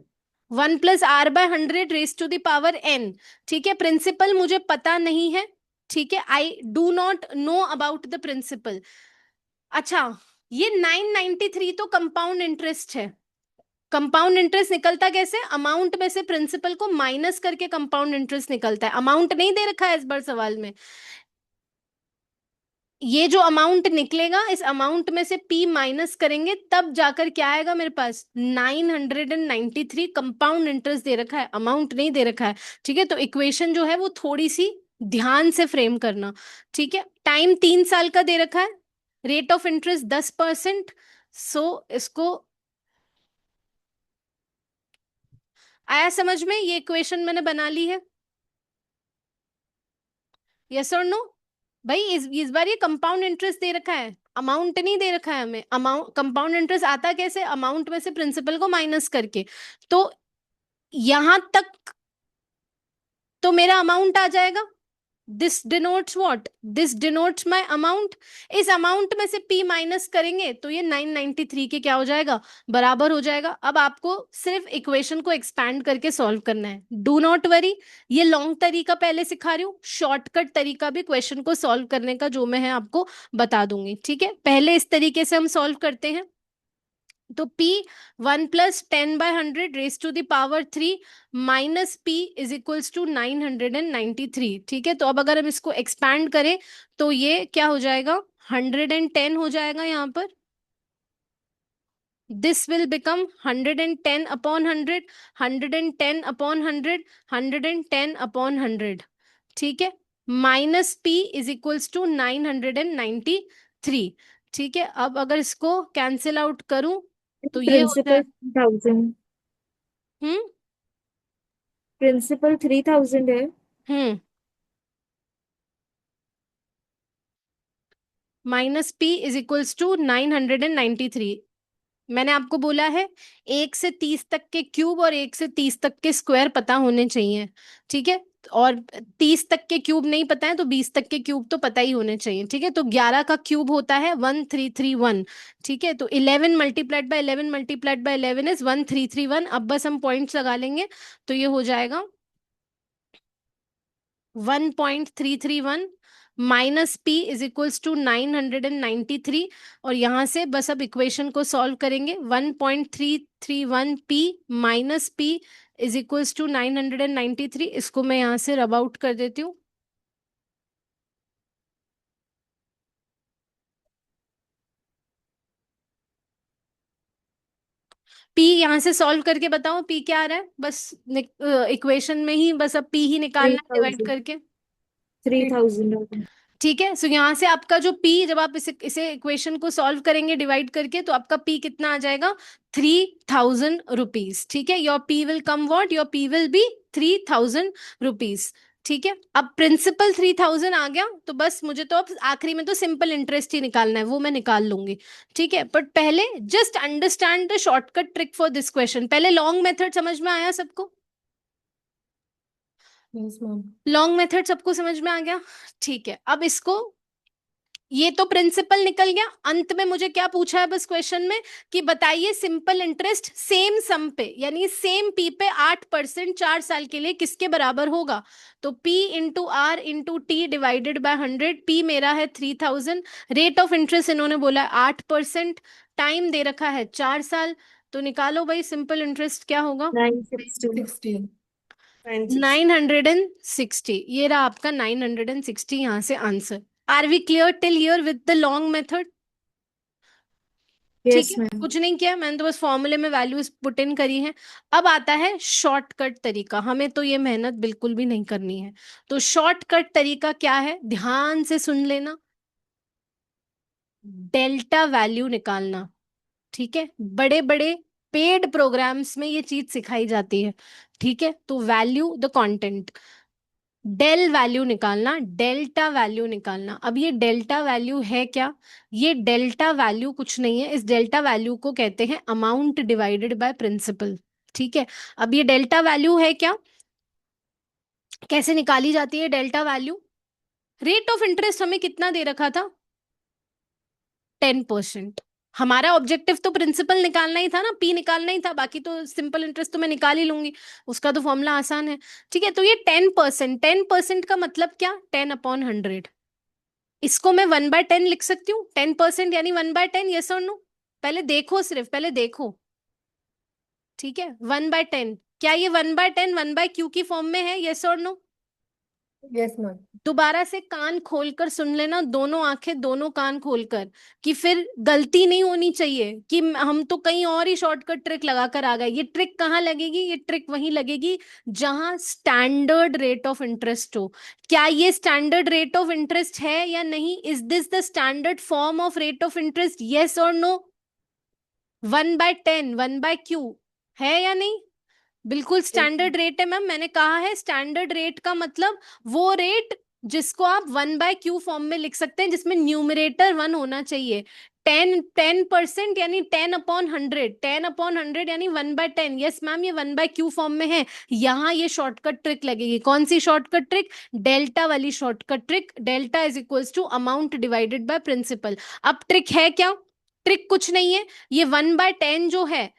1 plus R by 100 raise to the power n। ठीक है, principal मुझे पता नहीं है। ठीक है, I do not know about the principal. अच्छा, ये 993 तो कंपाउंड इंटरेस्ट है। कंपाउंड इंटरेस्ट निकलता कैसे? अमाउंट में से प्रिंसिपल को माइनस करके कंपाउंड इंटरेस्ट निकलता है। अमाउंट नहीं दे रखा है इस बार सवाल में। ये जो अमाउंट निकलेगा, इस अमाउंट में से p माइनस करेंगे तब जाकर क्या आएगा मेरे पास? 993 कंपाउंड इंटरेस्ट दे रखा है, अमाउंट नहीं दे रखा है। ठीक है, तो इक्वेशन जो है वो थोड़ी सी ध्यान से फ्रेम करना। ठीक है, टाइम 3 साल का दे रखा है, रेट ऑफ इंटरेस्ट 10%। सो इसको आया समझ में? ये इक्वेशन मैंने बना ली है, यस और नो? भाई इस बार ये कंपाउंड इंटरेस्ट दे रखा है, अमाउंट नहीं दे रखा है हमें। अमाउंट, कंपाउंड इंटरेस्ट आता कैसे? अमाउंट में से प्रिंसिपल को माइनस करके। तो यहां तक तो मेरा अमाउंट आ जाएगा। This denotes what, this denotes my amount. इस अमाउंट में से p माइनस करेंगे तो ये 993 के क्या हो जाएगा, बराबर हो जाएगा। अब आपको सिर्फ इक्वेशन को एक्सपैंड करके सॉल्व करना है, डू नॉट वरी। ये लॉन्ग तरीका पहले सिखा रही हूँ, शॉर्टकट तरीका भी क्वेश्चन को सॉल्व करने का जो मैं है आपको बता दूंगी, ठीक है। पहले इस तरीके से हम सॉल्व करते हैं। तो p 1 + 10/100 raise to the power 3 minus p is equals to 993, ठीक है। तो अब अगर हम इसको एक्सपैंड करें तो ये क्या हो जाएगा, 110 हो जाएगा यहाँ पर। दिस विल बिकम 110/100, 110/100, 110/100, ठीक है। Minus p is equals to 993, ठीक है। अब अगर इसको कैंसिल आउट करूं तो ये हो प्रिंसिपल जाए 3000, हम्म प्रिंसिपल 3000 है। Hmm minus p is equals to 993। मैंने आपको बोला है 1 से 30 तक के क्यूब और 1 से 30 तक के स्क्वायर पता होने चाहिए, ठीक है। और 30 तक के क्यूब नहीं पता है तो 20 तक के क्यूब तो पता ही होने चाहिए, ठीक है। तो 11 का क्यूब होता है 1331, ठीक है। तो 11 multiplied by 11 multiplied by 11 is 1331। अब बस हम पॉइंट्स लगा लेंगे तो ये हो जाएगा 1.331 minus p is equals to 993। और यहां से बस अब इक्वेशन को सॉल्व करेंगे। 1.331 p minus p is equals to 993। इसको मैं यहां से रब आउट कर देती हूँ। p यहां से सॉल्व करके बताओ p क्या आ रहा है, बस इक्वेशन में ही बस अब p ही निकालना है डिवाइड 3000, करके, 3000। ठीक है। सो यहाँ से आपका जो p, जब आप इसे इक्वेशन को सॉल्व करेंगे डिवाइड करके तो आपका p कितना आ जाएगा, 3000 रुपीज, ठीक है। Your p will come what, your p will be 3000 rupees, ठीक है। अब प्रिंसिपल 3000 आ गया तो बस मुझे तो अब आखिरी में तो सिंपल इंटरेस्ट ही निकालना है, वो मैं निकाल लूंगी, ठीक है। बट पहले just understand the shortcut trick for this question. पहले लॉन्ग मेथड समझ में आया सबको, यस मैम। लॉन्ग मेथड सबको समझ में आ गया, ठीक है। अब इसको, ये तो प्रिंसिपल निकल गया। अंत में मुझे क्या पूछा है बस क्वेश्चन में कि बताइए सिंपल इंटरेस्ट सेम सम पे यानी सेम पी पे 8% 4 साल के लिए किसके बराबर होगा। तो p into R into T divided by 100। p मेरा है 3000, रेट ऑफ इंटरेस्ट इन्होंने बोला है 8%, टाइम दे रखा है 4 साल। तो निकालो भाई सिंपल इंटरेस्ट क्या होगा, 960, 960। ये रहा आपका 960 यहां से answer. Are we clear till here with the long method, ठीक यस है। मैम। कुछ नहीं किया मैंने, तो बस फॉर्मूले में वैल्यूज पुट इन करी है। अब आता है शॉर्टकट तरीका, हमें तो ये मेहनत बिल्कुल भी नहीं करनी है। तो शॉर्टकट तरीका क्या है, ध्यान से सुन लेना, डेल्टा वैल्यू निकालना, ठीक है। बड़े बड़े पेड प्रोग्राम्स में ये चीज सिखाई जाती है, ठीक है। तो वैल्यू द कंटेंट, डेल वैल्यू निकालना, डेल्टा वैल्यू निकालना। अब ये डेल्टा वैल्यू है क्या, ये डेल्टा वैल्यू कुछ नहीं है, इस डेल्टा वैल्यू को कहते हैं अमाउंट डिवाइडेड बाय प्रिंसिपल, ठीक है। अब ये डेल्टा वैल्यू है क्या, कैसे निकाली जाती है delta value, rate of interest हमें कितना दे रखा था, 10%। हमारा ऑब्जेक्टिव तो प्रिंसिपल निकालना ही था ना, पी निकालना ही था, बाकी तो सिंपल इंटरेस्ट तो मैं निकाल ही लूंगी, उसका तो फॉर्मूला आसान है, ठीक है। तो ये 10%, 10% का मतलब क्या, 10/100। इसको मैं 1/10 लिख सकती हूँ, 10% यानी 1/10, यस और नो, पहले देखो, सिर्फ पहले देखो, ठीक है। 1/10, क्या ये 1/10 1/q की फॉर्म में है, यस और नो। Yes ma'am. दोबारा से कान खोलकर सुन लेना, दोनों आंखें दोनों कान खोलकर, कि फिर गलती नहीं होनी चाहिए कि हम तो कहीं और ही शॉर्टकट ट्रिक लगाकर आ गए। ये ट्रिक कहाँ लगेगी, ये ट्रिक वहीं लगेगी जहां स्टैंडर्ड रेट ऑफ इंटरेस्ट हो। क्या ये स्टैंडर्ड रेट ऑफ इंटरेस्ट है या नहीं, is this the standard form of rate of interest, yes और नो। 1/10 1/q है या नहीं, बिल्कुल स्टैंडर्ड रेट है मैम। मैंने कहा है स्टैंडर्ड रेट का मतलब वो रेट जिसको आप 1/q फॉर्म में लिख सकते हैं, जिसमें न्यूमरेटर 1 होना चाहिए। 10% यानी 10/100, 10/100 यानी 1/10। यस मैम, ये 1/q फॉर्म में है। यहाँ ये शॉर्टकट ट्रिक लगेगी। कौन सी शॉर्टकट ट्रिक? डेल्टा वाली shortcut trick. Delta is equals to amount divided by principal. अब ट्रिक है क्या? ट्रिक कुछ नहीं है, ये 1/10 जो है,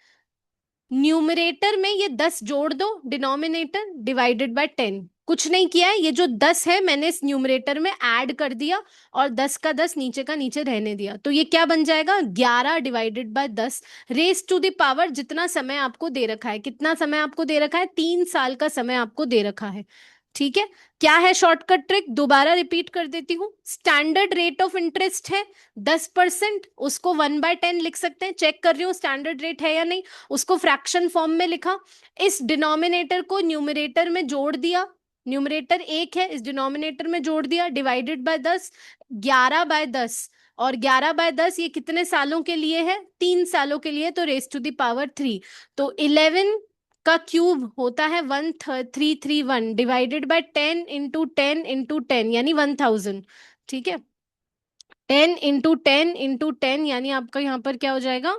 न्यूमरेटर में ये 10 जोड़ दो, डिनोमिनेटर डिवाइडेड बाय 10। कुछ नहीं किया है, ये जो 10 है मैंने इस न्यूमरेटर में ऐड कर दिया और 10 का 10 नीचे का नीचे रहने दिया। तो ये क्या बन जाएगा? 11 divided by 10 raise to the power, जितना समय आपको दे रखा है। कितना समय आपको दे रखा है? 3 साल का समय आपको दे रखा है। ठीक है, क्या है शॉर्टकट ट्रिक? दोबारा रिपीट कर देती हूँ। स्टैंडर्ड रेट ऑफ इंटरेस्ट है 10%, उसको 1/10 लिख सकते हैं। चेक कर रही हूँ स्टैंडर्ड रेट है या नहीं। उसको फ्रैक्शन फॉर्म में लिखा, इस डिनोमिनेटर को न्यूमरेटर में जोड़ दिया, न्यूमरेटर 1 है, इस डिनोमिनेटर में जोड़ दिया, डिवाइडेड बाय 10, 11/10। और 11/10 ये कितने सालों के लिए है? 3 सालों के लिए, तो रेस टू द पावर 3। तो 11 का क्यूब होता है 1331 डिवाइडेड बाय 10 इंटू 10 इंटू 10 यानी 1000। ठीक है, 10 इंटू 10 इंटू 10 यानी आपका यहाँ पर क्या हो जाएगा?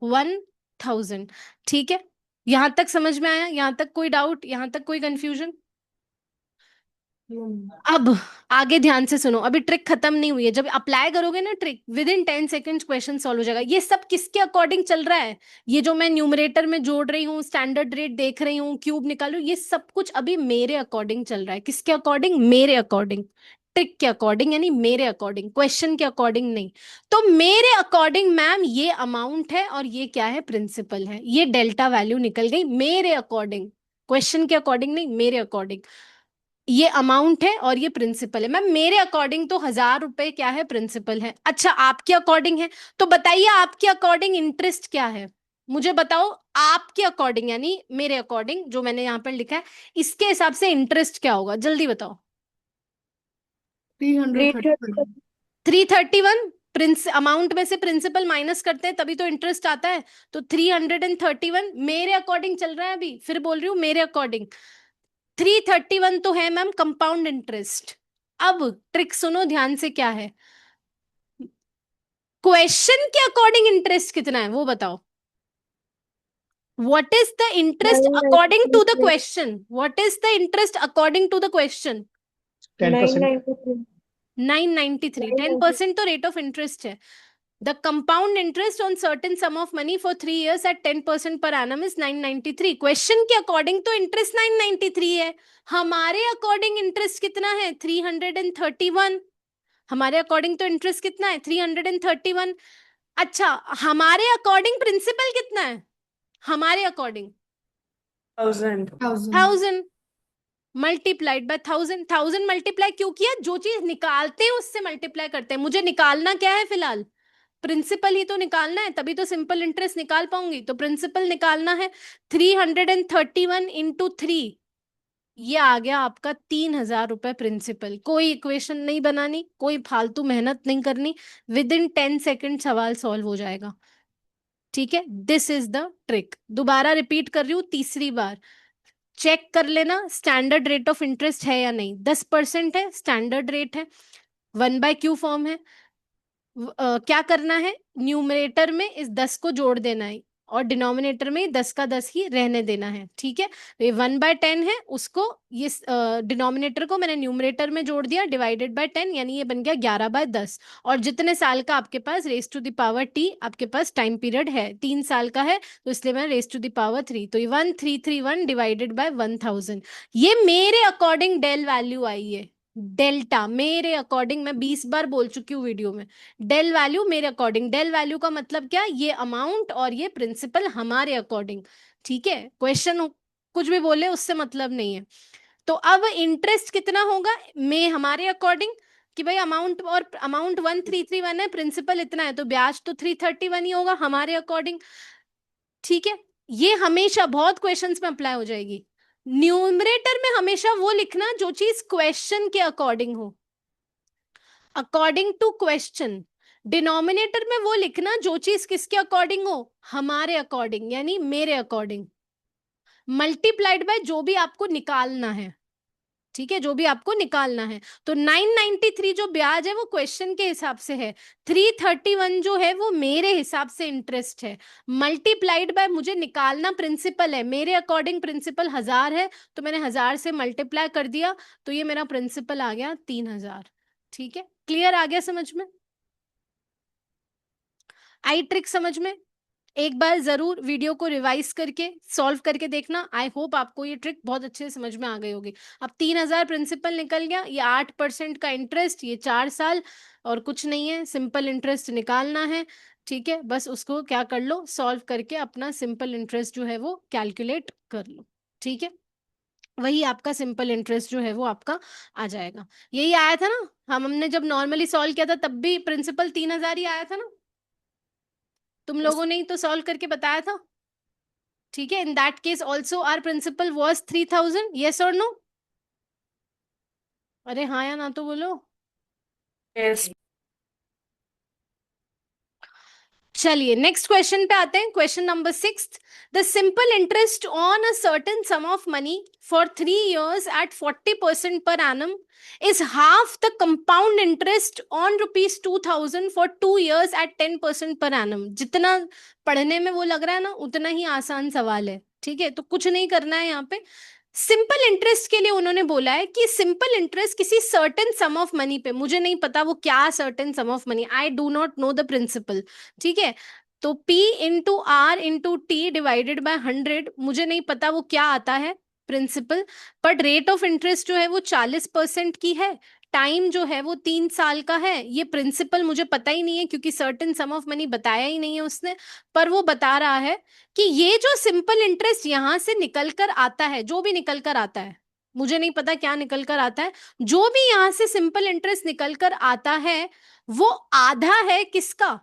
1000। ठीक है, यहां तक समझ में आया? यहां तक कोई डाउट? यहां तक कोई कंफ्यूजन? अब आगे ध्यान से सुनो, अभी ट्रिक खत्म नहीं हुई है। जब अप्लाई करोगे ना trick, with in 10 second question solve हो जाएगा। ये सब किसके अकॉर्डिंग चल रहा है? ये जो मैं न्यूमरेटर में जोड़ रही हूँ, स्टैंडर्ड रेट देख रही हूँ, क्यूब निकाल रही हूँ, ये सब कुछ अभी मेरे अकॉर्डिंग चल रहा है। किसके अकॉर्डिंग? मेरे अकॉर्डिंग। ट्रिक के अकॉर्डिंग यानी मेरे अकॉर्डिंग, क्वेश्चन के अकॉर्डिंग नहीं। तो मेरे अकॉर्डिंग मैम ये अमाउंट है और ये क्या है? प्रिंसिपल है। ये डेल्टा वैल्यू निकल गई मेरे अकॉर्डिंग, क्वेश्चन के अकॉर्डिंग नहीं, मेरे अकॉर्डिंग। ये अमाउंट है और ये प्रिंसिपल है। मैम मेरे अकॉर्डिंग तो 1000 रुपए क्या है? प्रिंसिपल है। अच्छा, आपके अकॉर्डिंग है तो बताइए आपके अकॉर्डिंग इंटरेस्ट क्या है? मुझे बताओ आपके अकॉर्डिंग, यानी मेरे अकॉर्डिंग जो मैंने यहाँ पर लिखा है, इसके हिसाब से इंटरेस्ट क्या होगा? जल्दी बताओ। 330। 331। प्रिंस अमाउंट में से प्रिंसिपल माइनस करते हैं तभी तो इंटरेस्ट आता है। तो 331 मेरे अकॉर्डिंग चल रहा है। अभी फिर बोल रही हूँ मेरे अकॉर्डिंग। 331 तो है मैम कंपाउंड इंटरेस्ट। अब ट्रिक सुनो ध्यान से, क्या है? क्वेश्चन के अकॉर्डिंग इंटरेस्ट कितना है वो बताओ। What is the interest according to the 993। Question? What is the interest according to the question? 10%। 993। 993। 10% तो रेट ऑफ इंटरेस्ट है। The compound interest on certain sum of money for 3 years at 10% per annum is 993. Question के according तो interest 993 है, हमारे according interest कितना है? 331। हमारे according तो इंटरेस्ट कितना है? 331। अच्छा, हमारे अकॉर्डिंग प्रिंसिपल कितना है? हमारे अकॉर्डिंग 1000। 1000 multiplied by 1000। 1000 मल्टीप्लाई क्यों किया? जो चीज निकालते हैं उससे मल्टीप्लाई करते हैं। मुझे निकालना क्या है फिलहाल? प्रिंसिपल ही तो निकालना है, तभी तो सिंपल इंटरेस्ट निकाल पाऊंगी। तो प्रिंसिपल निकालना है। 331 इंटू 3, ये आ गया आपका 3000 रुपए प्रिंसिपल। कोई इक्वेशन नहीं बनानी, कोई फालतू मेहनत नहीं करनी, विद इन 10 सेकेंड सवाल सॉल्व हो जाएगा। ठीक है, दिस इज द ट्रिक। दोबारा रिपीट कर रही हूँ, तीसरी बार। चेक कर लेना स्टैंडर्ड रेट ऑफ इंटरेस्ट है या नहीं। 10% है, स्टैंडर्ड रेट है, 1/q फॉर्म है। क्या करना है? न्यूमरेटर में इस 10 को जोड़ देना है और डिनोमिनेटर में 10 का 10 ही रहने देना है। ठीक है, तो ये 1/10 है, उसको ये डिनोमिनेटर को मैंने न्यूमरेटर में जोड़ दिया, डिवाइडेड बाय 10 यानी ये बन गया 11/10। और जितने साल का आपके पास raise to the power t आपके पास टाइम पीरियड है, 3 साल का है, तो इसलिए मैं रेस टू द पावर 3, तो ये 1331 डिवाइडेड बाय 1000। ये मेरे अकॉर्डिंग डेल वैल्यू आई है। डेल्टा मेरे अकॉर्डिंग, मैं 20 बार बोल चुकी हूँ वीडियो में। डेल वैल्यू मेरे अकॉर्डिंग, डेल वैल्यू का मतलब क्या? ये अमाउंट और ये प्रिंसिपल हमारे अकॉर्डिंग। ठीक है, क्वेश्चन कुछ भी बोले उससे मतलब नहीं है। तो अब इंटरेस्ट कितना होगा मैं हमारे अकॉर्डिंग, कि भाई अमाउंट, और अमाउंट 1331 है, प्रिंसिपल इतना है, तो ब्याज तो 331 ही होगा हमारे अकॉर्डिंग। ठीक है, ये हमेशा बहुत क्वेश्चंस में अप्लाई हो जाएगी। न्यूमरेटर में हमेशा वो लिखना जो चीज क्वेश्चन के अकॉर्डिंग हो, अकॉर्डिंग टू क्वेश्चन। डिनोमिनेटर में वो लिखना जो चीज किसके अकॉर्डिंग हो? हमारे अकॉर्डिंग यानी मेरे अकॉर्डिंग, मल्टीप्लाइड बाय जो भी आपको निकालना है। ठीक है, जो भी आपको निकालना है। तो 993 जो ब्याज है वो क्वेश्चन के हिसाब से है, 331 जो है वो मेरे हिसाब से इंटरेस्ट है, मल्टीप्लाइड बाय मुझे निकालना प्रिंसिपल है, मेरे अकॉर्डिंग प्रिंसिपल 1000 है, तो मैंने 1000 से मल्टीप्लाई कर दिया, तो ये मेरा प्रिंसिपल आ गया 3000। ठीक है, क्लियर आ गया समझ में? आई ट्रिक समझ में? एक बार जरूर वीडियो को रिवाइज करके सॉल्व करके देखना। आई होप आपको ये ट्रिक बहुत अच्छे से समझ में आ गई होगी। अब 3000 प्रिंसिपल निकल गया, ये 8% का इंटरेस्ट, ये 4 साल, और कुछ नहीं है, सिंपल इंटरेस्ट निकालना है। ठीक है, बस उसको क्या कर लो, सॉल्व करके अपना सिंपल इंटरेस्ट जो है वो कैलकुलेट कर लो। ठीक है, वही आपका सिंपल इंटरेस्ट जो है वो आपका आ जाएगा। यही आया था ना, हमने जब नॉर्मली सॉल्व किया था तब भी प्रिंसिपल 3000 ही आया था ना, तुम लोगों ने ही तो सॉल्व करके बताया था। ठीक है, in that case also are principal was 3000, yes और नो? अरे हाँ या ना तो बोलो। Yes. चलिए नेक्स्ट क्वेश्चन पे आते हैं, question number 6। The simple interest on a certain sum of money for 3 years at 40% per annum is half the compound interest on ₹2000 for 2 years at 10% per annum। जितना पढ़ने में वो लग रहा है ना, उतना ही आसान सवाल है। ठीक है, तो कुछ नहीं करना है यहाँ पे। सिंपल इंटरेस्ट के लिए उन्होंने बोला है कि सिंपल इंटरेस्ट किसी सर्टेन सम ऑफ मनी पे, मुझे नहीं पता वो क्या certain sum of money, I do not know the principal. ठीक है, तो P into R into T divided by 100, मुझे नहीं पता वो क्या आता है principal, but rate of interest जो है वो 40% की है, टाइम जो है वो 3 साल का है। ये प्रिंसिपल मुझे पता ही नहीं है क्योंकि सर्टेन सम ऑफ मनी बताया ही नहीं है उसने, पर वो बता रहा है कि ये जो सिंपल इंटरेस्ट यहां से निकल कर आता है, जो भी निकल कर आता है, मुझे नहीं पता क्या निकल कर आता है, जो भी यहां से सिंपल इंटरेस्ट निकल कर आता है वो आधा है किसका?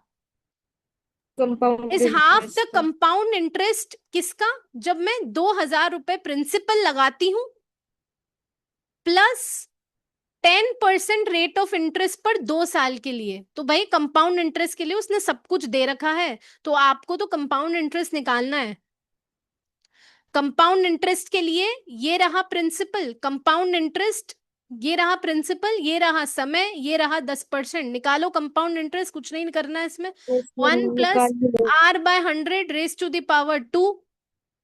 Compound is half the interest. Compound interest किसका? जब मैं 2000 रुपए प्रिंसिपल लगाती हूं प्लस 10% रेट ऑफ इंटरेस्ट पर 2 साल के लिए, तो भाई कंपाउंड इंटरेस्ट के लिए उसने सब कुछ दे रखा है, तो आपको तो कंपाउंड इंटरेस्ट निकालना है। कंपाउंड इंटरेस्ट के लिए ये रहा प्रिंसिपल, कंपाउंड इंटरेस्ट ये रहा प्रिंसिपल, ये रहा समय, ये रहा 10%, निकालो कंपाउंड इंटरेस्ट, कुछ नहीं करना है इसमें। Yes, 1 निकाल प्लस लो. R/100 raise to the power 2।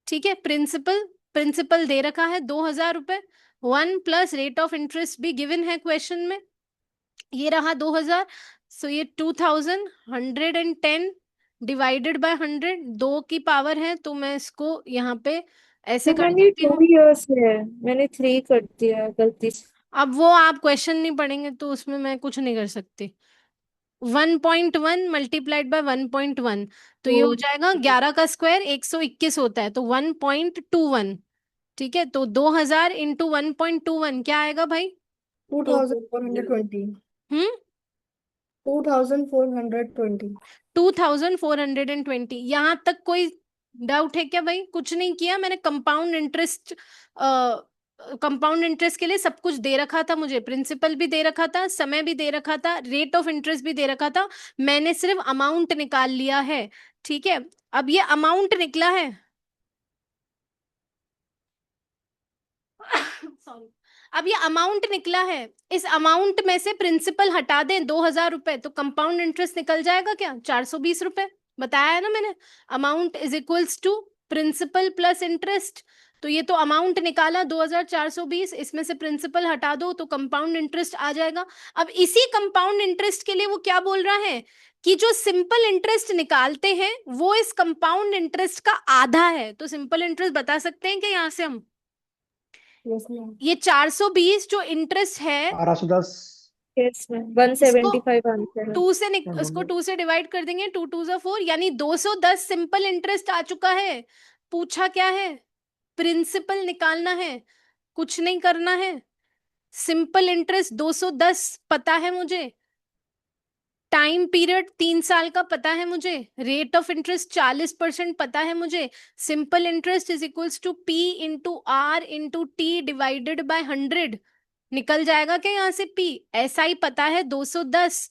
ठीक है, प्रिंसिपल प्रिंसिपल दे रखा है 2000 रुपए, 1 प्लस रेट ऑफ इंटरेस्ट भी गिवन है क्वेश्चन में, ये रहा 2000, सो ये 2110 डिवाइडेड बाय 100, 2 की पावर है, तो मैं इसको यहाँ पे ऐसे कर मैंने देती 2 हूँ। years है, मैंने 3 कर दिया गलती से. अब वो आप क्वेश्चन नहीं पढ़ेंगे तो उसमें मैं कुछ नहीं कर सकती। 1.1 मल्टीप्लाइड बाय 1.1, तो ये हो जाएगा 11 का स्क्वायर 121 होता है, तो 1.21। ठीक है, तो 2000 इंटू 1.21 क्या आएगा भाई? 2420. हम्म 2420. 2420। यहां तक कोई डाउट है क्या भाई? कुछ नहीं किया मैंने, कंपाउंड इंटरेस्ट के लिए सब कुछ दे रखा था मुझे, प्रिंसिपल भी दे रखा था, समय भी दे रखा था, रेट ऑफ इंटरेस्ट भी दे रखा था, मैंने सिर्फ अमाउंट निकाल लिया है। ठीक है, अब ये अमाउंट निकला है सॉरी, अब ये अमाउंट निकला है, इस अमाउंट में से प्रिंसिपल हटा दें 2000 रुपए, तो कंपाउंड इंटरेस्ट निकल जाएगा क्या? 420 रुपए, बताया है ना मैंने, amount is equals to principal plus interest. तो ये तो अमाउंट निकाला 2420, इसमें से प्रिंसिपल हटा दो तो कंपाउंड इंटरेस्ट आ जाएगा। अब इसी कंपाउंड इंटरेस्ट के लिए वो क्या बोल रहा है कि जो सिंपल इंटरेस्ट निकालते हैं वो इस कंपाउंड इंटरेस्ट का आधा है, तो सिंपल इंटरेस्ट बता सकते हैं कि यहाँ से हम Yes, ma'am. ये 420 जो इंटरेस्ट है 1210 Yes, ma'am. इसको 175 आंसर है. उसको 2 से डिवाइड कर देंगे, 2 2 जा 4, यानी 210 सिंपल इंटरेस्ट आ चुका है। पूछा क्या है? प्रिंसिपल निकालना है, कुछ नहीं करना है, सिंपल इंटरेस्ट 210 पता है मुझे, टाइम पीरियड 3 साल का पता है मुझे, रेट ऑफ इंटरेस्ट 40% पता है मुझे, simple interest is equals to P into R into T divided by 100, निकल जाएगा क्या यहाँ से P? ऐसा ही पता है 210,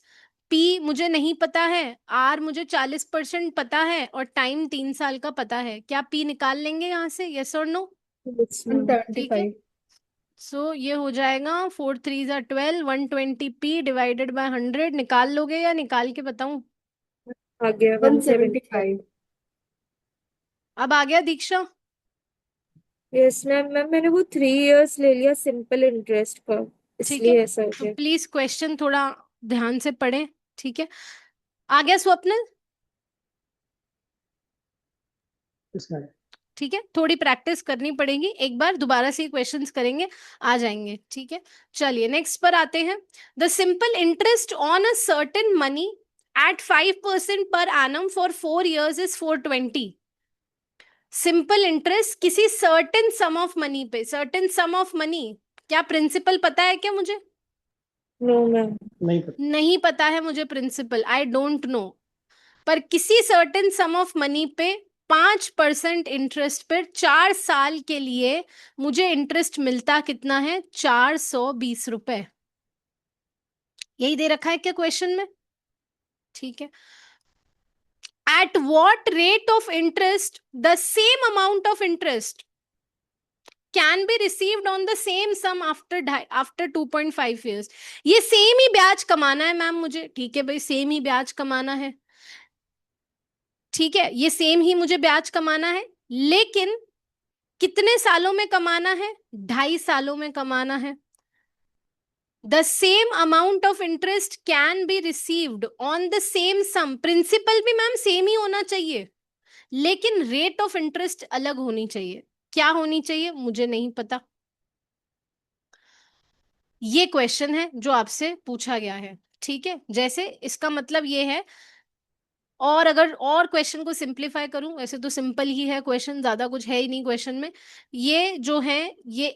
P मुझे नहीं पता है, R मुझे 40% पता है, और टाइम 3 साल का पता है, क्या P निकाल लेंगे यहाँ से, यस और नो? Yes, ma'am. ठीक है, 175. सो ये हो जाएगा 4 3 12, 120p डिवाइडेड बाय 100। निकाल लोगे या निकाल के बताऊं? आ गया 175। अब आ गया दीक्षा? Yes ma'am. मैम मैंने वो 3 इयर्स ले लिया सिंपल इंटरेस्ट का, ठीक है, इसलिए ऐसा हो तो गया। प्लीज क्वेश्चन थोड़ा ध्यान से पढ़ें। ठीक है, आ गया स्वप्निल? Yes ma'am. ठीक है, थोड़ी प्रैक्टिस करनी पड़ेगी, एक बार दोबारा से क्वेश्चंस करेंगे, आ जाएंगे। ठीक है, चलिए नेक्स्ट पर आते हैं। The simple interest on a certain money at 5% per annum for 4 years is 420। Simple interest किसी सर्टेन सम ऑफ मनी पे, सर्टेन सम ऑफ मनी, क्या प्रिंसिपल पता है क्या मुझे? No ma'am. नहीं पता। नहीं पता है मुझे प्रिंसिपल, आई डोंट नो। पर किसी सर्टेन सम ऑफ मनी पे 5% इंटरेस्ट पर 4 साल के लिए मुझे इंटरेस्ट मिलता कितना है? 420 रुपए। यही दे रखा है क्या क्वेश्चन में? ठीक है, at what rate of interest the same amount of interest can be received on the same sum after 2.5 years। ये सेम ही ब्याज कमाना है मैम मुझे। ठीक है भाई, सेम ही ब्याज कमाना है। ठीक है, ये सेम ही मुझे ब्याज कमाना है, लेकिन कितने सालों में कमाना है? 2.5 सालों में कमाना है। The same amount of interest can be received on the same sum, principal भी मैम सेम ही होना चाहिए, लेकिन रेट ऑफ इंटरेस्ट अलग होनी चाहिए। क्या होनी चाहिए मुझे नहीं पता। ये क्वेश्चन है जो आपसे पूछा गया है। ठीक है, जैसे इसका मतलब ये है, और अगर और क्वेश्चन को सिंप्लीफाई करूं, वैसे तो सिंपल ही है क्वेश्चन, ज्यादा कुछ है ही नहीं क्वेश्चन में। ये जो है, ये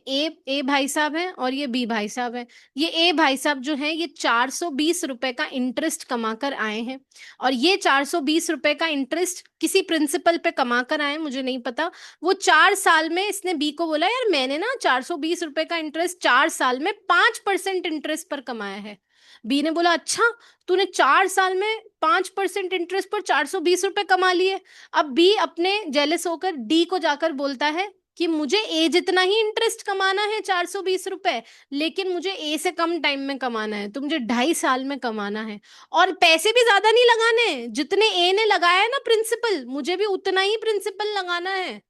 ए भाई साहब हैं और ये बी भाई साहब हैं। ये ए भाई साहब जो हैं, ये 420 रुपए का इंटरेस्ट कमा कर आए हैं, और ये 420 रुपए का इंटरेस्ट किसी प्रिंसिपल पे कमा कर आए, मुझे नहीं पता। वो 4 साल में इसने बी को बोला, यार मैंने ना 420 रुपए का इंटरेस्ट 4 साल में 5% इंटरेस्ट पर कमाया है। बी ने बोला, अच्छा तूने 4 साल में 5% इंटरेस्ट पर 420 रुपए कमा लिए। अब बी अपने जेलस होकर डी को जाकर बोलता है कि मुझे ए जितना ही इंटरेस्ट कमाना है 420 रुपए, लेकिन मुझे ए से कम टाइम में कमाना है, तो मुझे 2.5 साल में कमाना है, और पैसे भी ज्यादा नहीं लगाने जितने ए ने लगाया है ना प्रिंसिपल, मुझे भी उतना ही प्रिंसिपल लगाना है,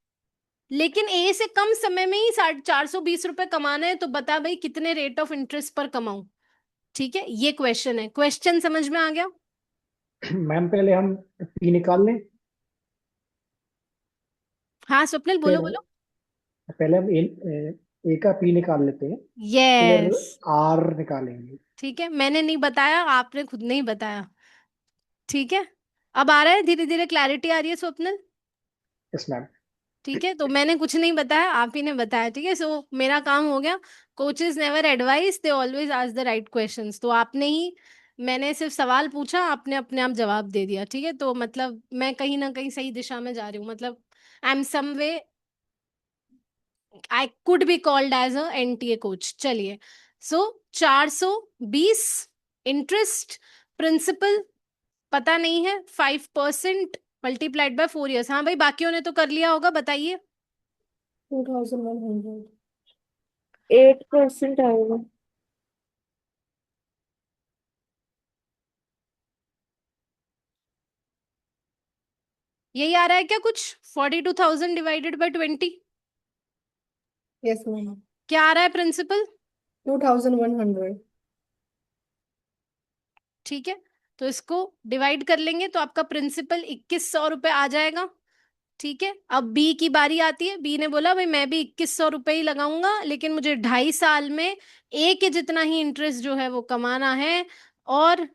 लेकिन ए से कम समय में ही 420 रुपए कमाना है। तो बता भाई कितने रेट ऑफ इंटरेस्ट पर कमाऊं? ठीक है, ये क्वेश्चन है। क्वेश्चन समझ में आ गया? मैम पहले हम पी निकाल लें। हाँ स्वप्निल, बोलो फिर बोलो। पहले हम ए का पी निकाल लेते हैं, फिर यस, आर निकालेंगे। ठीक है, मैंने नहीं बताया, आपने खुद नहीं बताया। ठीक है, अब आ रहा है, धीरे धीरे क्लैरिटी आ रही है स्वप्निल। Yes ma'am. ठीक है, तो मैंने कुछ नहीं बताया, आप ही ने बताया। ठीक है, सो मेरा काम हो गया। Coaches never advice, they always ask the right questions. तो आपने ही, मैंने सिर्फ सवाल पूछा, आपने अपने आप जवाब दे दिया। ठीक है, तो मतलब मैं कहीं ना कहीं सही दिशा में जा रही हूँ, मतलब I am some way, I could be called as a NTA coach. चलिए, सो 420 इंटरेस्ट, प्रिंसिपल पता नहीं है, 5% मल्टीप्लाइड बाय 4 years। हाँ भाई, बाकियों ने तो कर लिया होगा, बताइए। 2100। 8% आएगा। यही आ रहा है क्या कुछ? 42,000 डिवाइडेड बाय 20, यस मैम। क्या आ रहा है प्रिंसिपल? 2100। ठीक है, तो इसको डिवाइड कर लेंगे तो आपका प्रिंसिपल 2100 रुपये आ जाएगा। ठीक है, अब बी की बारी आती है। बी ने बोला, भाई मैं भी 2100 रुपये ही लगाऊंगा, लेकिन मुझे 2.5 साल में ए के जितना ही इंटरेस्ट जो है वो कमाना है, और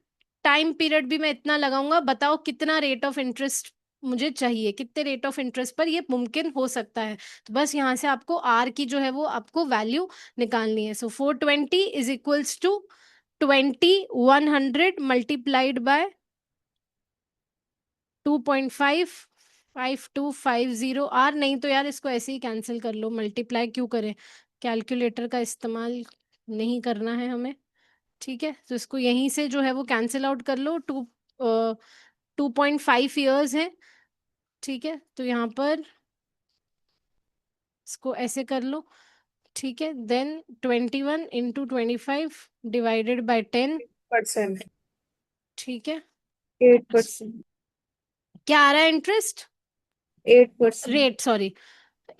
टाइम पीरियड भी मैं इतना लगाऊंगा। बताओ कितना रेट ऑफ इंटरेस्ट मुझे चाहिए, कितने रेट ऑफ इंटरेस्ट पर ये मुमकिन हो सकता है। तो बस यहाँ से आपको आर की जो है वो आपको वैल्यू निकालनी है। So 420 is equals to 2100 multiplied by 2.55250 R. नहीं तो यार इसको ऐसे ही कैंसिल कर लो, मल्टीप्लाई क्यों करें, कैलकुलेटर का इस्तेमाल नहीं करना है हमें। ठीक है, तो इसको यहीं से जो है वो कैंसिल आउट कर लो। 2.5 years है। ठीक है, तो यहाँ पर इसको ऐसे कर लो। ठीक है, देन 21 इंटू 25 डिवाइडेड बाय 10, 8%। ठीक है। 8%। क्या आ रहा है इंटरेस्ट 8%। रेट, सॉरी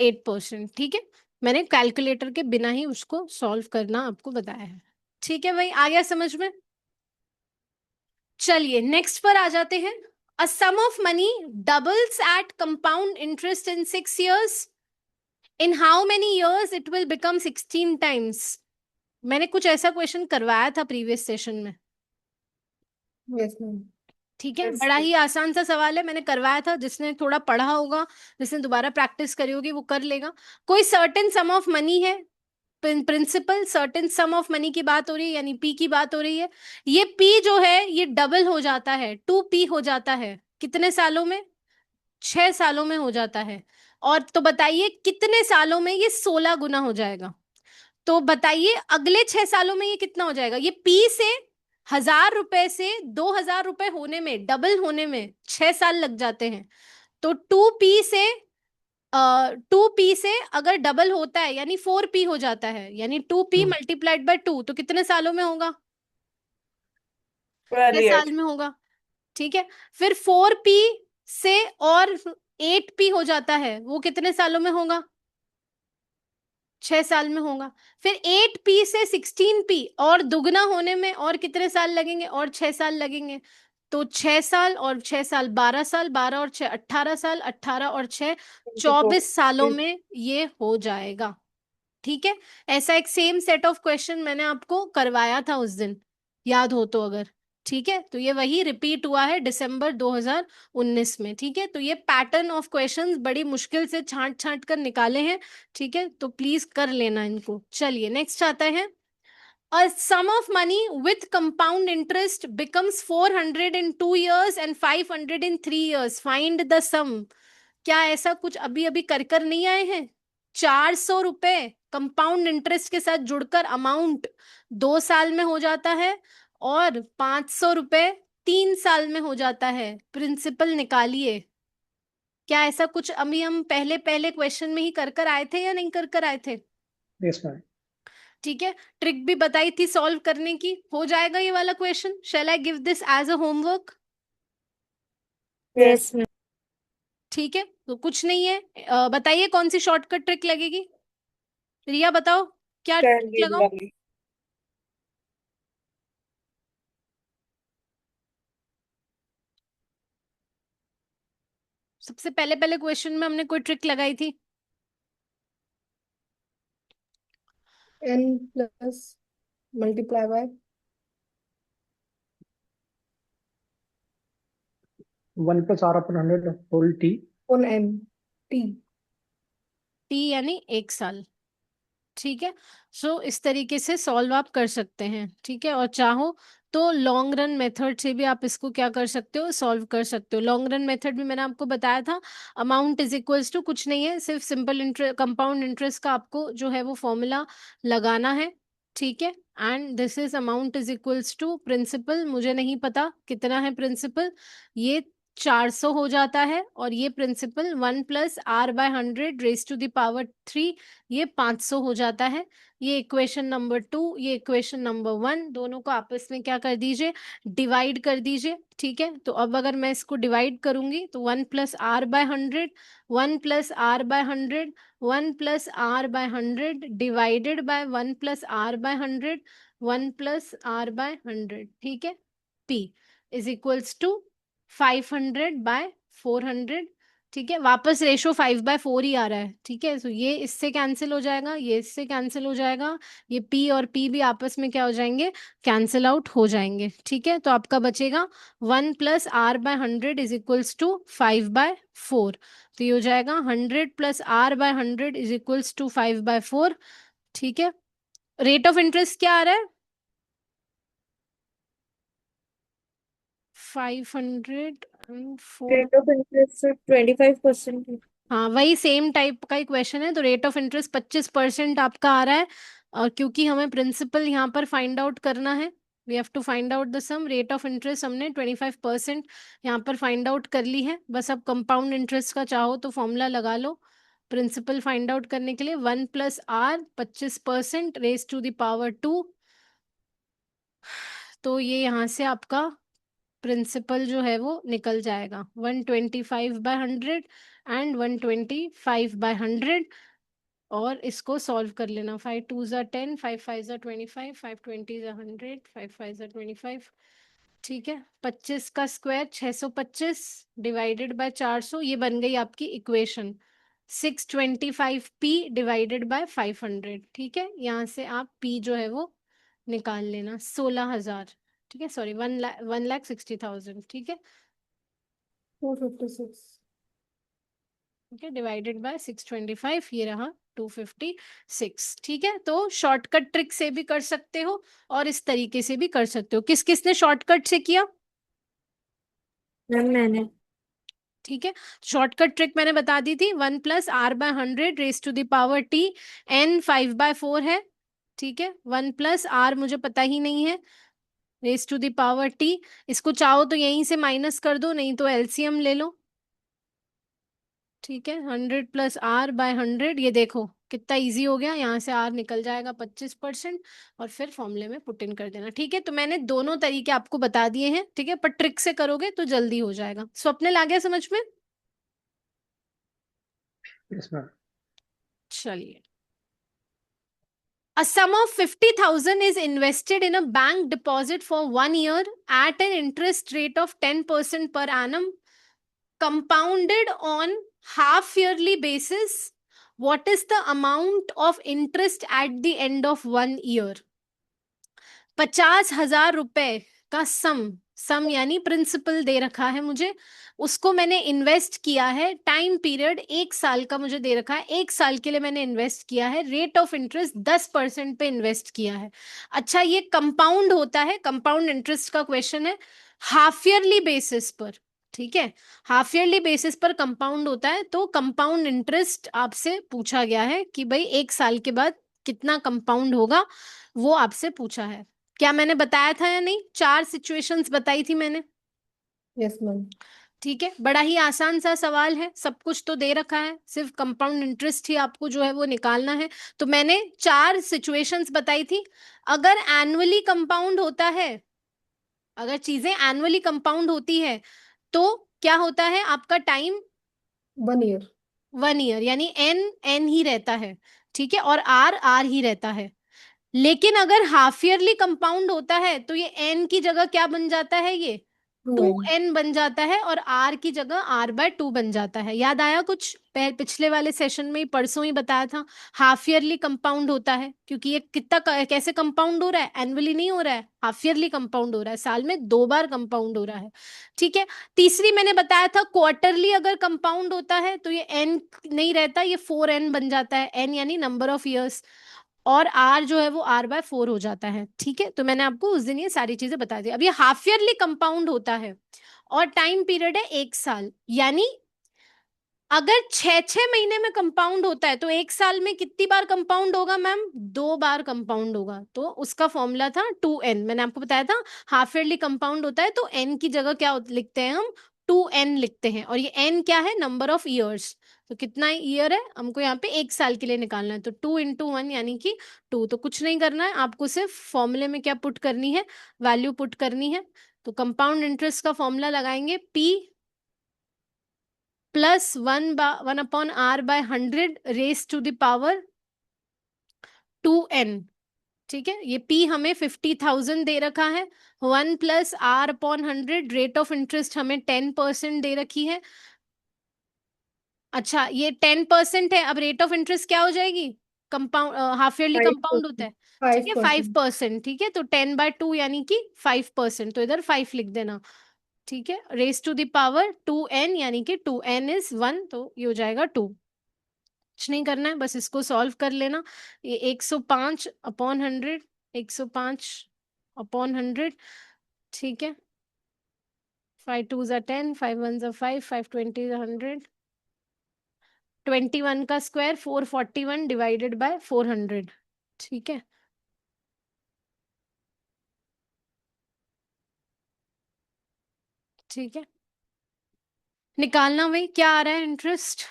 8%, ठीक है। मैंने कैलकुलेटर के बिना ही उसको सॉल्व करना आपको बताया है, ठीक है भाई, आ गया समझ में। चलिए नेक्स्ट पर आ जाते हैं। A sum of money doubles at compound interest in 6 years, in how many years it will become 16 times। मैंने कुछ ऐसा क्वेश्चन करवाया था प्रीवियस सेशन में, यस मैम। ठीक है, Yes, बड़ा yes. ही आसान सा सवाल है, मैंने करवाया था। जिसने थोड़ा पढ़ा होगा, जिसने दोबारा प्रैक्टिस करी होगी, वो कर लेगा। कोई सर्टेन सम ऑफ मनी है, principal certain sum of money की बात हो रही है, यानी पी की बात हो रही है। ये पी जो है ये डबल हो जाता है, 2p हो जाता है। कितने सालों में? 6 सालों में हो जाता है। और तो बताइए कितने सालों में ये 16 गुना हो जाएगा? तो बताइए अगले 6 सालों में ये कितना हो जाएगा? ये पी से 1000 रुपए से 2000 रुपए होने में, डबल होने में 6 साल लग जाते हैं। तो 2p से अगर डबल होता है यानी 4p हो जाता है, यानी 2p मल्टीप्लाइड बाय 2, तो कितने सालों में होगा? 6 12 साल years। में होगा, ठीक है। फिर 4p से और 8p हो जाता है, वो कितने सालों में होगा? 6 साल में होगा। फिर 8p से 16p और दुगना होने में और कितने साल लगेंगे? और 6 साल लगेंगे। तो 6 साल और 6 साल 12 साल, 12 और 6 18 साल, 18 और 6 24 सालों में ये हो जाएगा, ठीक है। ऐसा एक सेम सेट ऑफ क्वेश्चन मैंने आपको करवाया था उस दिन, याद हो तो अगर, ठीक है। तो ये वही रिपीट हुआ है दिसंबर 2019 में, ठीक है। तो ये पैटर्न ऑफ क्वेश्चंस बड़ी मुश्किल से छांट छांट कर निकाले हैं, ठीक है। तो प्लीज कर लेना इनको। चलिए नेक्स्ट आता है। A sum of money with compound interest becomes 400 in 2 years and 500 in 3 years. Find the sum. क्या ऐसा कुछ अभी अभी कर नहीं आए हैं? 400 रुपए कंपाउंड इंटरेस्ट के साथ जुड़कर अमाउंट 2 साल में हो जाता है, और 500 रुपए 3 साल में हो जाता है। प्रिंसिपल निकालिए। क्या ऐसा कुछ अभी हम पहले पहले क्वेश्चन में ही कर आए थे या नहीं कर आए थे? Yes ma'am. ठीक है, ट्रिक भी बताई थी सॉल्व करने की। हो जाएगा ये वाला question? Shall I give this as a homework? Yes ma'am. ठीक है, तो कुछ नहीं है। बताइए कौन सी शॉर्टकट ट्रिक लगेगी? रिया बताओ, क्या ट्रिक कैंडिड लगाओ? वाली। सबसे पहले पहले क्वेश्चन में हमने कोई ट्रिक लगाई थी? n plus multiply by 1 + r/100 whole t। on n t। T यानी 1 साल, ठीक है। सो इस तरीके से सॉल्व आप कर सकते हैं, ठीक है। और चाहो तो लॉन्ग रन मेथड से भी आप इसको क्या कर सकते हो, सॉल्व कर सकते हो। लॉन्ग रन मेथड भी मैंने आपको बताया था। अमाउंट इज इक्वल्स टू कुछ नहीं है, सिर्फ सिंपल इंटरेस्ट, कंपाउंड इंटरेस्ट का आपको जो है वो फॉर्मूला लगाना है, ठीक है। And this is amount is equals to principal, मुझे नहीं पता कितना है प्रिंसिपल, ये 400 हो जाता है। और ये principal 1 + r/100 raise to the power 3, ये 500 हो जाता है। ये इक्वेशन नंबर 2, ये इक्वेशन नंबर 1, दोनों को आपस में क्या कर दीजिए, डिवाइड कर दीजिए, ठीक है। तो अब अगर मैं इसको डिवाइड करूंगी तो 1 + r/100, 1 + r/100, 1 + r/100 divided by 1 + r/100, 1 + r/100, ठीक है। p इज इक्वल्स टू 500/400, ठीक है। वापस रेशो 5/4 ही आ रहा है, ठीक है। तो ये इससे कैंसिल हो जाएगा, ये इससे कैंसिल हो जाएगा, ये p और p भी आपस में क्या हो जाएंगे, कैंसिल आउट हो जाएंगे, ठीक है। तो आपका बचेगा 1 + r/100 इज इक्वल्स टू 5/4। तो ये हो जाएगा 100 + r/100 इज इक्वल्स टू 5/4, ठीक है। रेट ऑफ इंटरेस्ट क्या आ रहा है? 504। Rate of interest 25%। हाँ वही सेम टाइप का ही क्वेश्चन है। तो रेट ऑफ इंटरेस्ट 25% आपका आ रहा है, और क्योंकि हमें प्रिंसिपल यहाँ पर फाइंड आउट करना है, we have to find out the sum. Rate of interest हमने 25% यहाँ पर फाइंड आउट कर ली है। बस अब कंपाउंड इंटरेस्ट का चाहो तो फॉर्मूला लगा लो, प्रिंसिपल फाइंड आउट करने के लिए 1+r 25% raise to the power 2। तो ये यहाँ से आपका प्रिंसिपल जो है वो निकल जाएगा 125/100 एंड 125/100। और इसको सॉल्व कर लेना। 5 2 ज़ा 10, 5 5 ज़ा 25, 5 20 ज़ा 100, 5 5 ज़ा 25। ठीक है, 25 का स्क्वायर 625 डिवाइडेड बाय 400, ये बन गई आपकी इक्वेशन 625p डिवाइडेड बाय 500। ठीक है, यहाँ से आप p जो है वो निकाल लेना 16,000। ठीक है, सॉरी 1,60,000। ठीक है, 256। ठीक है, डिवाइडेड बाय 625, ये रहा 256। ठीक है, तो शॉर्टकट ट्रिक से भी कर सकते हो और इस तरीके से भी कर सकते हो। किस किसने शॉर्टकट से किया? मैम मैंने। ठीक है, शॉर्टकट ट्रिक मैंने बता दी थी। 1+r/100 raise to the power t, n 5/4 है। ठीक है, 1+r मुझे पता ही नहीं है, raise to the power t। इसको चाहो तो यहीं से माइनस कर दो, नहीं तो एलसीएम ले लो। ठीक है, 100+r/100, ये देखो कितना इजी हो गया। यहाँ से r निकल जाएगा 25% और फिर फॉर्मूले में पुट इन कर देना। ठीक है, तो मैंने दोनों तरीके आपको बता दिए हैं। ठीक है, पर ट्रिक से करोगे तो जल्दी हो जाएगा। स्वप्निल आ गया समझ में? Yes ma'am. चलिए, a sum of 50,000 is invested in a bank deposit for 1 year at an interest rate of 10% per annum, compounded on half yearly basis. What is the amount of interest at the end of 1 year? 50,000 रुपए का सम यानी principal दे रखा है मुझे, उसको मैंने invest किया है। टाइम पीरियड 1 साल का मुझे दे रखा है, 1 साल के लिए मैंने इन्वेस्ट किया है। रेट ऑफ इंटरेस्ट 10% पे इन्वेस्ट किया है। अच्छा, ये कंपाउंड होता है, कंपाउंड इंटरेस्ट का क्वेश्चन है, हाफ ईयरली बेसिस पर। ठीक है, हाफ ईयरली बेसिस पर कंपाउंड होता है। तो कंपाउंड इंटरेस्ट आपसे पूछा गया है कि भाई 1 साल के बाद कितना कंपाउंड होगा, वो आपसे पूछा है। क्या मैंने बताया था या नहीं? 4 सिचुएशंस बताई थी मैंने। Yes ma'am. ठीक है, बड़ा ही आसान सा सवाल है, सब कुछ तो दे रखा है, सिर्फ कंपाउंड इंटरेस्ट ही आपको जो है वो निकालना है। तो मैंने 4 सिचुएशंस बताई थी। अगर एनुअली कंपाउंड होता है, अगर चीजें एनुअली कंपाउंड होती है, तो क्या होता है आपका टाइम? 1 year। 1 ईयर, यानी एन ही रहता है। ठीक है, और आर ही रहता है। लेकिन अगर हाफ ईयरली कंपाउंड होता है तो ये एन की जगह क्या बन जाता है? ये 2n। 2n बन जाता है और r की जगह r/2 बन जाता है। याद आया कुछ? पिछले वाले सेशन में ही, परसों ही बताया था। हाफ ईयरली कंपाउंड होता है क्योंकि ये कितना कैसे कंपाउंड हो रहा है? एनुअली नहीं हो रहा है, हाफ ईयरली कंपाउंड हो रहा है, साल में 2 बार कंपाउंड हो रहा है। ठीक है, तीसरी मैंने बताया था, क्वार्टरली अगर कंपाउंड होता है तो ये n नहीं रहता, ये 4n बन जाता है। n यानी नंबर ऑफ ईयर्स, और r जो है वो r/4 हो जाता है। ठीक है, तो मैंने आपको उस दिन ये सारी चीजें बता दी। अब ये हाफ ईयरली कंपाउंड होता है और टाइम पीरियड है 1 साल, यानी अगर 6 6 महीने में कंपाउंड होता है तो 1 साल में कितनी बार कंपाउंड होगा मैम? 2 बार कंपाउंड होगा। तो उसका फॉर्मूला था 2n, मैंने आपको बताया था। हाफ ईयरली कंपाउंड होता है तो n की जगह क्या लिखते हैं हम? 2n लिखते हैं। और ये n क्या है? Number of years. तो कितना ईयर है हमको यहाँ पे? 1 साल के लिए निकालना है, तो 2 × 1 यानी कि 2। तो कुछ नहीं करना है आपको, सिर्फ फॉर्मूले में क्या पुट करनी है? वैल्यू पुट करनी है। तो कंपाउंड इंटरेस्ट का फॉर्मूला लगाएंगे, p plus 1/r/100 raise to the power 2n। ठीक है, ये p हमें 50,000 दे रखा है। 1+r/100 रेट ऑफ इंटरेस्ट हमें 10% दे रखी है। अच्छा, ये 10% है, अब रेट ऑफ इंटरेस्ट क्या हो जाएगी? कंपाउंड, हाफ ईयरली कंपाउंड होता 5%। है। ठीक है, 5%। 5%। ठीक है, तो 10/2 यानी कि 5%, तो इधर 5 लिख देना। ठीक है, race to the power 2n यानी कि 2n इज 1, तो ये हो जाएगा 2। कुछ नहीं करना है, बस इसको सॉल्व कर लेना। ये 105/100, 105/100। ठीक है, 5 2 ज़ा 10, 5 1 ज़ा 5, 5 20 ज़ा 100, 21 का स्क्वायर 441 डिवाइडेड बाय 400। ठीक है, ठीक है, निकालना वही क्या आ रहा है इंटरेस्ट।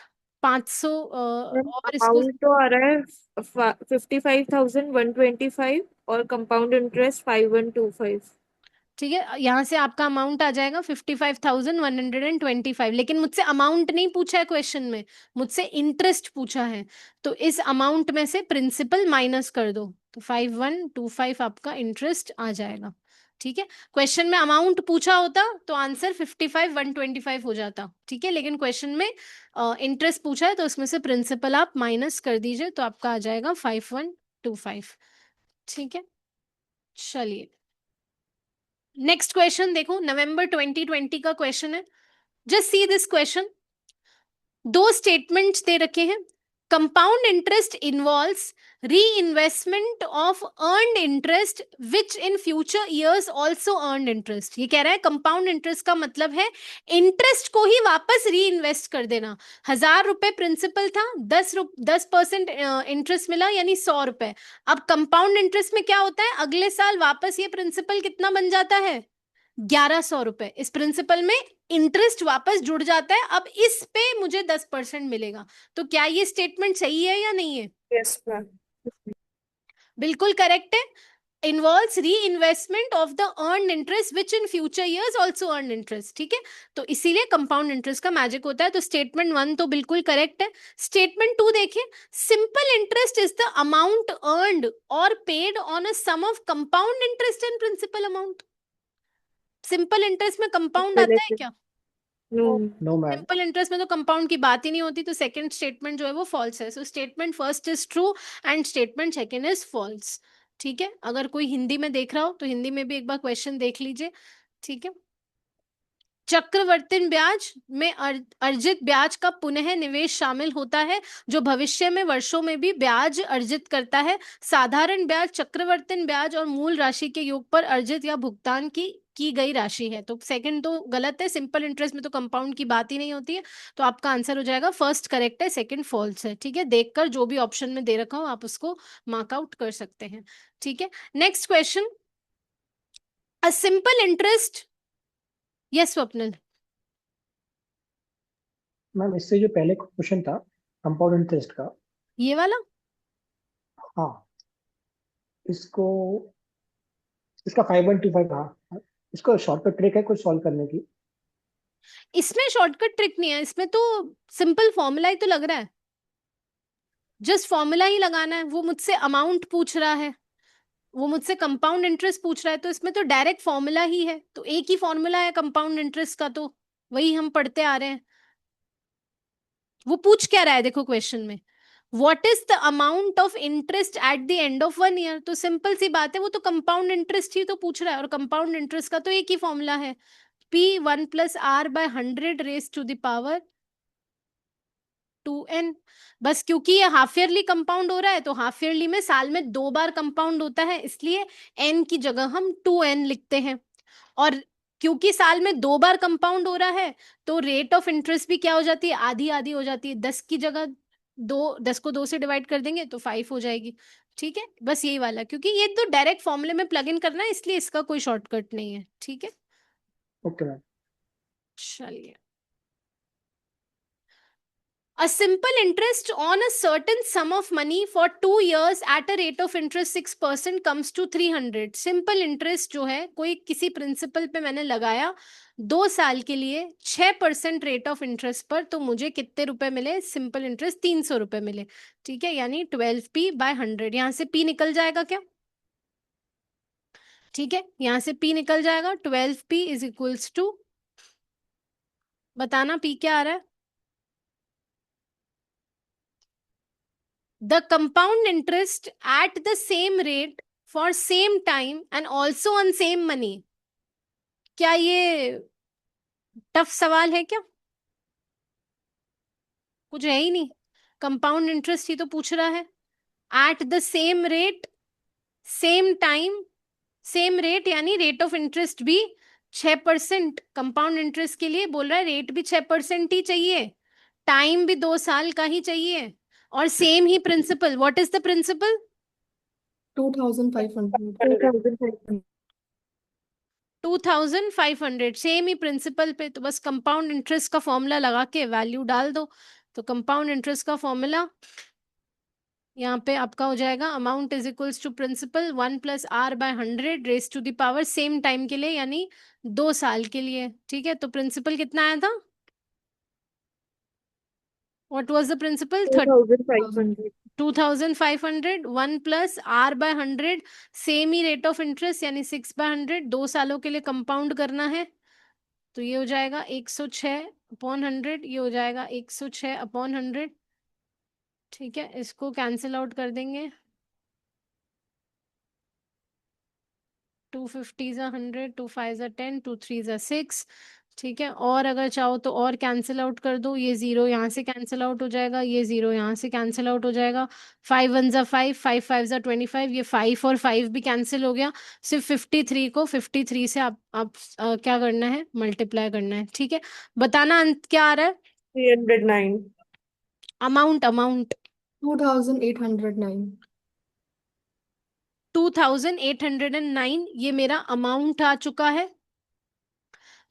500 मैम और इसको अमाउंट तो आ रहा है 55,125 और कंपाउंड इंटरेस्ट 5125। ठीक है, यहाँ से आपका अमाउंट आ जाएगा 55,125, लेकिन मुझसे अमाउंट नहीं पूछा है क्वेश्चन में, मुझसे इंटरेस्ट पूछा है। तो इस अमाउंट में से प्रिंसिपल माइनस कर दो, तो 5125 आपका इंटरेस्ट आ जाएगा। ठीक है, क्वेश्चन में अमाउंट पूछा होता तो आंसर 55,125 हो जाता। ठीक है, लेकिन क्वेश्चन में इंटरेस्ट पूछा है तो उसमें से प्रिंसिपल आप माइनस कर दीजिए, तो आपका आ जाएगा 5125। ठीक है, चलिए नेक्स्ट क्वेश्चन देखो, नवंबर 2020 का क्वेश्चन है। Just see this question. दो स्टेटमेंट्स दे रखे हैं। कंपाउंड इंटरेस्ट इन्वॉल्व्स री investment of earned interest which in future years also earned interest. ये कह रहा है कंपाउंड इंटरेस्ट का मतलब है इंटरेस्ट को ही वापस री इन्वेस्ट कर देना। 1,000 रुपए प्रिंसिपल था, 10% इंटरेस्ट मिला यानी 100 रुपए। अब कंपाउंड इंटरेस्ट में क्या होता है, अगले साल वापस ये प्रिंसिपल कितना बन जाता है, 1,100 रुपए। इस प्रिंसिपल में इंटरेस्ट वापस जुड़ जाता है, अब इस पे मुझे 10% मिलेगा। तो क्या ये स्टेटमेंट सही है या नहीं है? Yes ma'am. बिल्कुल करेक्ट है। इन्वॉल्व्स री investment of the earn interest which in future years also earn interest. ठीक है, तो इसीलिए कंपाउंड इंटरेस्ट का मैजिक होता है। तो स्टेटमेंट 1 तो बिल्कुल करेक्ट है। स्टेटमेंट 2 देखिए, simple interest is the amount earned और paid on a sum of compound interest and principal amount. Simple interest में कंपाउंड आता है क्या? No. No ma'am. Simple interest में तो कंपाउंड की बात ही नहीं होती, तो सेकंड स्टेटमेंट जो है वो फॉल्स है। So statement first is true and statement second is false. ठीक है, अगर कोई हिंदी में देख रहा हो तो हिंदी में भी एक बार क्वेश्चन देख लीजिए। ठीक है, चक्रवर्ती ब्याज में अर्जित ब्याज का पुनः निवेश शामिल होता है जो भविष्य में वर्षों में भी ब्याज अर्जित करता है। साधारण ब्याज चक्रवर्ती ब्याज और मूल राशि के योग पर अर्जित या भुगतान की गई राशि है। तो सेकंड तो गलत है, सिंपल इंटरेस्ट में तो कंपाउंड की बात ही नहीं होती है। तो आपका आंसर हो जाएगा फर्स्ट करेक्ट है, सेकंड फॉल्स है। ठीक है, देखकर जो भी ऑप्शन में दे रखा हो आप उसको मार्क आउट कर सकते हैं। ठीक है, next question, a simple interest. Yes Swapnil. Ma'am इससे जो पहले क्वेश्चन था कंपाउंड इंटरेस्ट का, ये वाला हाँ, इसको इसका 5125, हाँ, इसको शॉर्टकट ट्रिक है कुछ सॉल्व करने की? इसमें शॉर्टकट ट्रिक नहीं है, इसमें तो सिंपल फॉर्मूला ही तो लग रहा है, जस्ट फॉर्मूला ही लगाना है। वो मुझसे अमाउंट पूछ रहा है, वो मुझसे कंपाउंड इंटरेस्ट पूछ रहा है, तो इसमें तो डायरेक्ट फॉर्मूला ही है। तो एक ही फॉर्मूला है कंपाउंड इंटरेस्ट का, तो वही हम पढ़ते आ रहे हैं। वो पूछ क्या रहा है देखो क्वेश्चन में, what is the amount of interest at the end of 1 year. तो सिंपल सी बात है, वो तो कंपाउंड इंटरेस्ट ही तो पूछ रहा है, और कंपाउंड इंटरेस्ट का तो एक ही फॉर्मूला है, P1 + R/100 raised to the power 2n। बस क्योंकि ये हाफ ईयरली कंपाउंड हो रहा है, तो हाफ ईयरली में साल में 2 बार कंपाउंड होता है, इसलिए n की जगह हम 2n लिखते हैं। और क्योंकि साल में 2 बार कंपाउंड हो रहा है, तो रेट ऑफ इंटरेस्ट भी क्या हो जाती है, आधी आधी हो जाती है। 10 की जगह 10 को 2 से डिवाइड कर देंगे तो 5 हो जाएगी। ठीक है, बस यही वाला, क्योंकि ये तो डायरेक्ट फॉर्मूले में प्लग इन करना है, इसलिए इसका कोई शॉर्टकट नहीं है। ठीक है, ओके मैम। चलिए, a simple interest on a certain sum of money for 2 years at a rate of interest 6% comes to 300। Simple interest जो है कोई किसी प्रिंसिपल पे मैंने लगाया 2 साल के लिए 6% रेट ऑफ इंटरेस्ट पर, तो मुझे कितने रुपए मिले, सिंपल इंटरेस्ट 300 रुपए मिले। ठीक है, यानी 12p/100। यहाँ से p निकल जाएगा क्या? ठीक है, यहाँ से p निकल जाएगा, 12p इज इक्वल्स टू, बताना p क्या आ रहा है। The compound interest at the same rate for same time and also on same money। क्या ये टफ सवाल है क्या? कुछ है ही नहीं, कंपाउंड इंटरेस्ट ही तो पूछ रहा है। At the same rate, same time, same rate, यानी रेट ऑफ इंटरेस्ट भी 6%। कंपाउंड इंटरेस्ट के लिए बोल रहा है रेट भी 6% ही चाहिए, टाइम भी 2 साल का ही चाहिए, और सेम ही principal. What is the principal? 2,500। 2,500, same ही प्रिंसिपल पे, तो बस कंपाउंड इंटरेस्ट का फॉर्मूला लगा के वैल्यू डाल दो, तो कंपाउंड इंटरेस्ट का फॉर्मूला यहाँ पे आपका हो जाएगा amount is equals to principal 1+r/100 raise to the power same time के लिए, यानी 2 साल के लिए। ठीक है, तो प्रिंसिपल कितना आया था? What was the principal? 2500। 2500। 1+r/100 same ही रेट ऑफ इंटरेस्ट यानी 6/100, 2 सालों के लिए कंपाउंड करना है। तो ये हो जाएगा 106/100, ये हो जाएगा 106/100। ठीक है, इसको कैंसिल आउट कर देंगे। 250 ज़ा 100, 2 5 ज़ा 10, 2 3 ज़ा 6। ठीक है, और अगर चाहो तो और कैंसिल आउट कर दो, ये 0 यहाँ से कैंसिल आउट हो जाएगा, ये 0 यहाँ से कैंसिल आउट हो जाएगा। 5 1 ज़ा 5, 5 5 ज़ा 25, ये 5 और 5 भी कैंसिल हो गया। सिर्फ 53 को 53 से आप क्या करना है? मल्टीप्लाई करना है। ठीक है, बताना अंत क्या आ रहा है? 309। अमाउंट 2809। 2809 ये मेरा अमाउंट आ चुका है।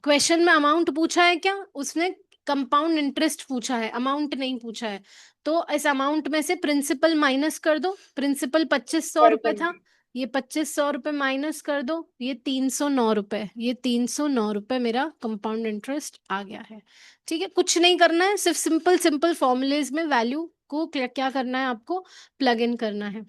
क्वेश्चन में अमाउंट पूछा है क्या? उसने कंपाउंड इंटरेस्ट पूछा है, अमाउंट नहीं पूछा है। तो इस अमाउंट में से प्रिंसिपल माइनस कर दो। प्रिंसिपल 2500 रुपए था, ये 2500 रुपए माइनस कर दो, ये 309 रुपए, ये 309 रुपए मेरा कंपाउंड इंटरेस्ट आ गया है। ठीक है, कुछ नहीं करना है, सिर्फ सिंपल सिंपल फॉर्मूलेज में वैल्यू को क्या करना है? आपको प्लग इन करना है।